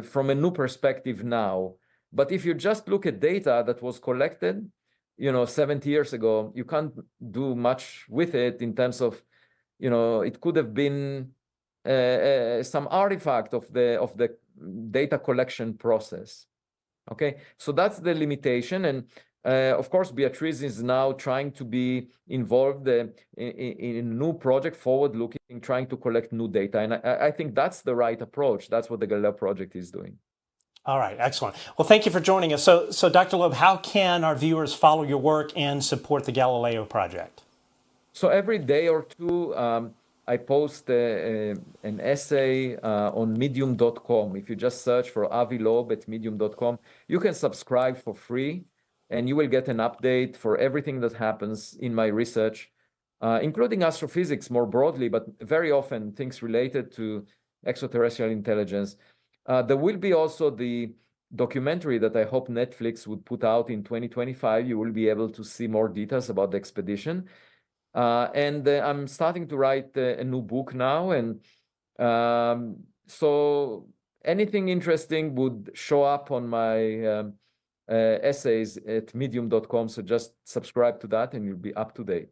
from a new perspective now. But if you just look at data that was collected, 70 years ago, you can't do much with it in terms of, it could have been some artifact of the data collection process. Okay, so that's the limitation. And of course, Beatriz is now trying to be involved in a new project, forward-looking, trying to collect new data. And I think that's the right approach. That's what the Galileo Project is doing. All right, excellent. Well, thank you for joining us. So Dr. Loeb, how can our viewers follow your work and support the Galileo Project? So every day or two, I post an essay on medium.com. If you just search for Avi Loeb at medium.com, you can subscribe for free, and you will get an update for everything that happens in my research, including astrophysics more broadly, but very often things related to extraterrestrial intelligence. There will be also the documentary that I hope Netflix would put out in 2025. You will be able to see more details about the expedition. And I'm starting to write a new book now. And so anything interesting would show up on my essays at medium.com. So just subscribe to that and you'll be up to date.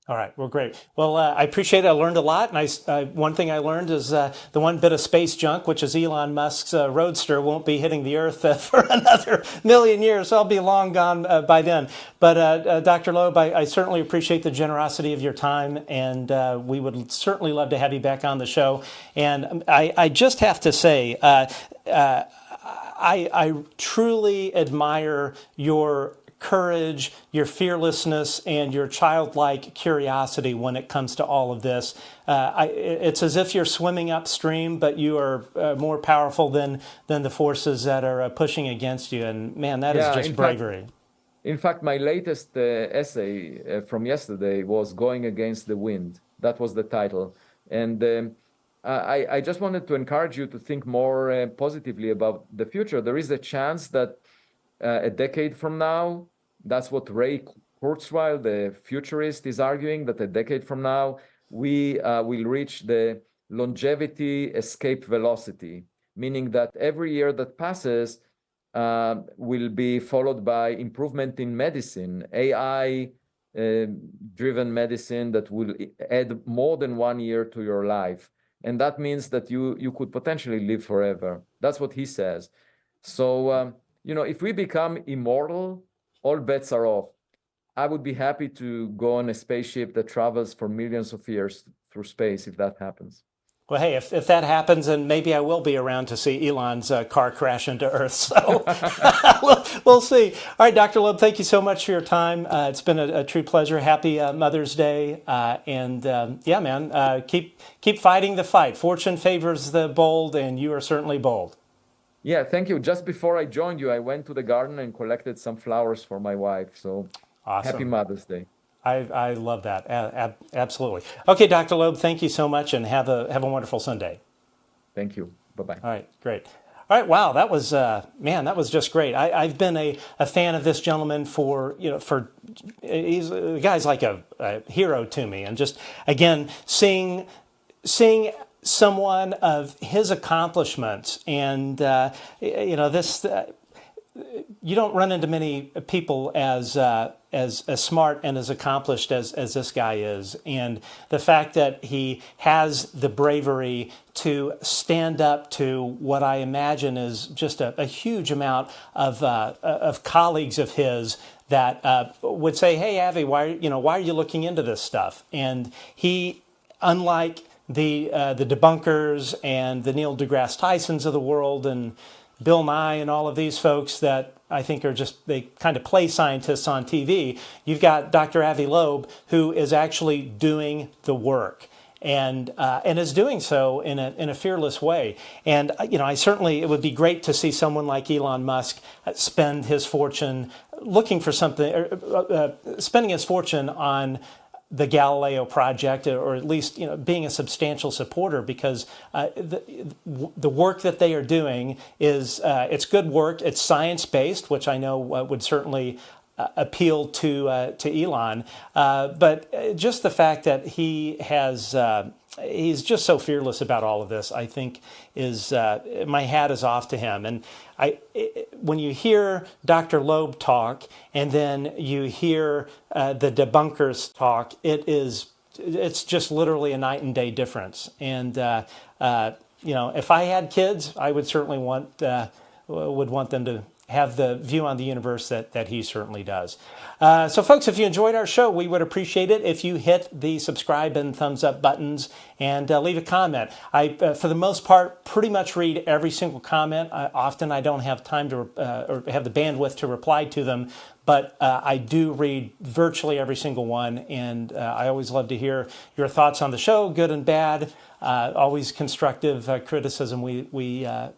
All right. Well, great. Well, I appreciate it. I learned a lot. And one thing I learned is the one bit of space junk, which is Elon Musk's Roadster, won't be hitting the Earth for another million years. So I'll be long gone by then. But Dr. Loeb, I certainly appreciate the generosity of your time. And we would certainly love to have you back on the show. And I just have to say, I truly admire your courage, your fearlessness, and your childlike curiosity when it comes to all of this. It's as if you're swimming upstream, but you are more powerful than the forces that are pushing against you. And man, that is just bravery. In fact, my latest essay from yesterday was Going Against the Wind. That was the title. And I just wanted to encourage you to think more positively about the future. There is a chance that a decade from now, that's what Ray Kurzweil, the futurist, is arguing, that a decade from now, we will reach the longevity escape velocity, meaning that every year that passes will be followed by improvement in medicine, AI driven medicine that will add more than 1 year to your life. And that means that you could potentially live forever. That's what he says. So, if we become immortal, all bets are off. I would be happy to go on a spaceship that travels for millions of years through space if that happens. Well, hey, if that happens, then maybe I will be around to see Elon's car crash into Earth. So we'll see. All right, Dr. Loeb, thank you so much for your time. It's been a true pleasure. Happy Mother's Day. Yeah, man, keep fighting the fight. Fortune favors the bold, and you are certainly bold. Yeah, thank you. Just before I joined you, I went to the garden and collected some flowers for my wife. So awesome. Happy Mother's Day. I love that. Absolutely. Okay, Dr. Loeb, thank you so much, and have a wonderful Sunday. Thank you. Bye-bye. All right, great. All right, wow, that was that was just great. I've been a fan of this gentleman for he's the guy's like a hero to me, and just again seeing someone of his accomplishments, and this you don't run into many people as smart and as accomplished as this guy is, and the fact that he has the bravery to stand up to what I imagine is just a huge amount of colleagues of his that would say, "Hey, Avi, why are you looking into this stuff?" And he, unlike the debunkers and the Neil deGrasse Tysons of the world and Bill Nye and all of these folks that I think are they kind of play scientists on TV, you've got Dr. Avi Loeb, who is actually doing the work and is doing so in a fearless way. And it would be great to see someone like Elon Musk spend his fortune looking for something, spending his fortune on the Galileo Project, or at least being a substantial supporter, because the work that they are doing is it's good work. It's science based, which I know would certainly appeal to Elon. But just the fact that he has he's just so fearless about all of this, I think is my hat is off to him. And when you hear Dr. Loeb talk, and then you hear the debunkers talk, it's just literally a night and day difference. And if I had kids, I would certainly want them to have the view on the universe that he certainly does. So folks, if you enjoyed our show, we would appreciate it if you hit the subscribe and thumbs up buttons and leave a comment. I, for the most part, pretty much read every single comment. Often I don't have time to or have the bandwidth to reply to them, but I do read virtually every single one, and I always love to hear your thoughts on the show, good and bad. Always constructive criticism. We are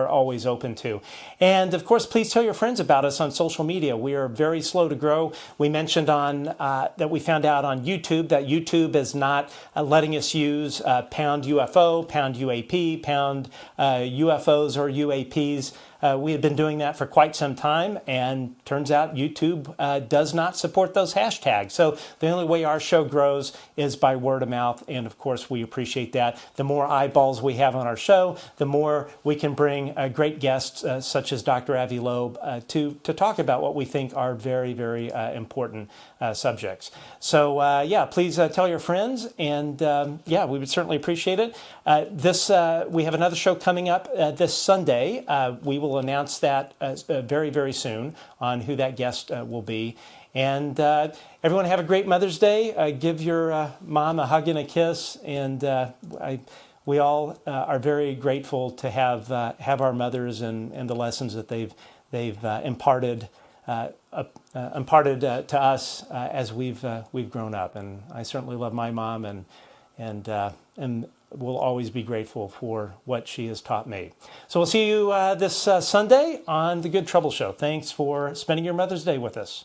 always open to. And of course, please tell your friends about us on social media. We are very slow to grow. We mentioned that we found out on YouTube that YouTube is not letting us use pound UFO, pound UAP, pound UFOs or UAPs. We had been doing that for quite some time, and turns out YouTube does not support those hashtags. So the only way our show grows is by word of mouth, and of course we appreciate that. The more eyeballs we have on our show, the more we can bring great guests such as Dr. Avi Loeb to talk about what we think are very, very important subjects. So please tell your friends, and we would certainly appreciate it. We have another show coming up this Sunday. We will announce that very, very soon on who that guest will be. And everyone have a great Mother's Day. Give your mom a hug and a kiss. And I we all are very grateful to have our mothers and the lessons that they've imparted to us as we've grown up. And I certainly love my mom, and will always be grateful for what she has taught me. So we'll see you this Sunday on The Good Trouble Show. Thanks for spending your Mother's Day with us.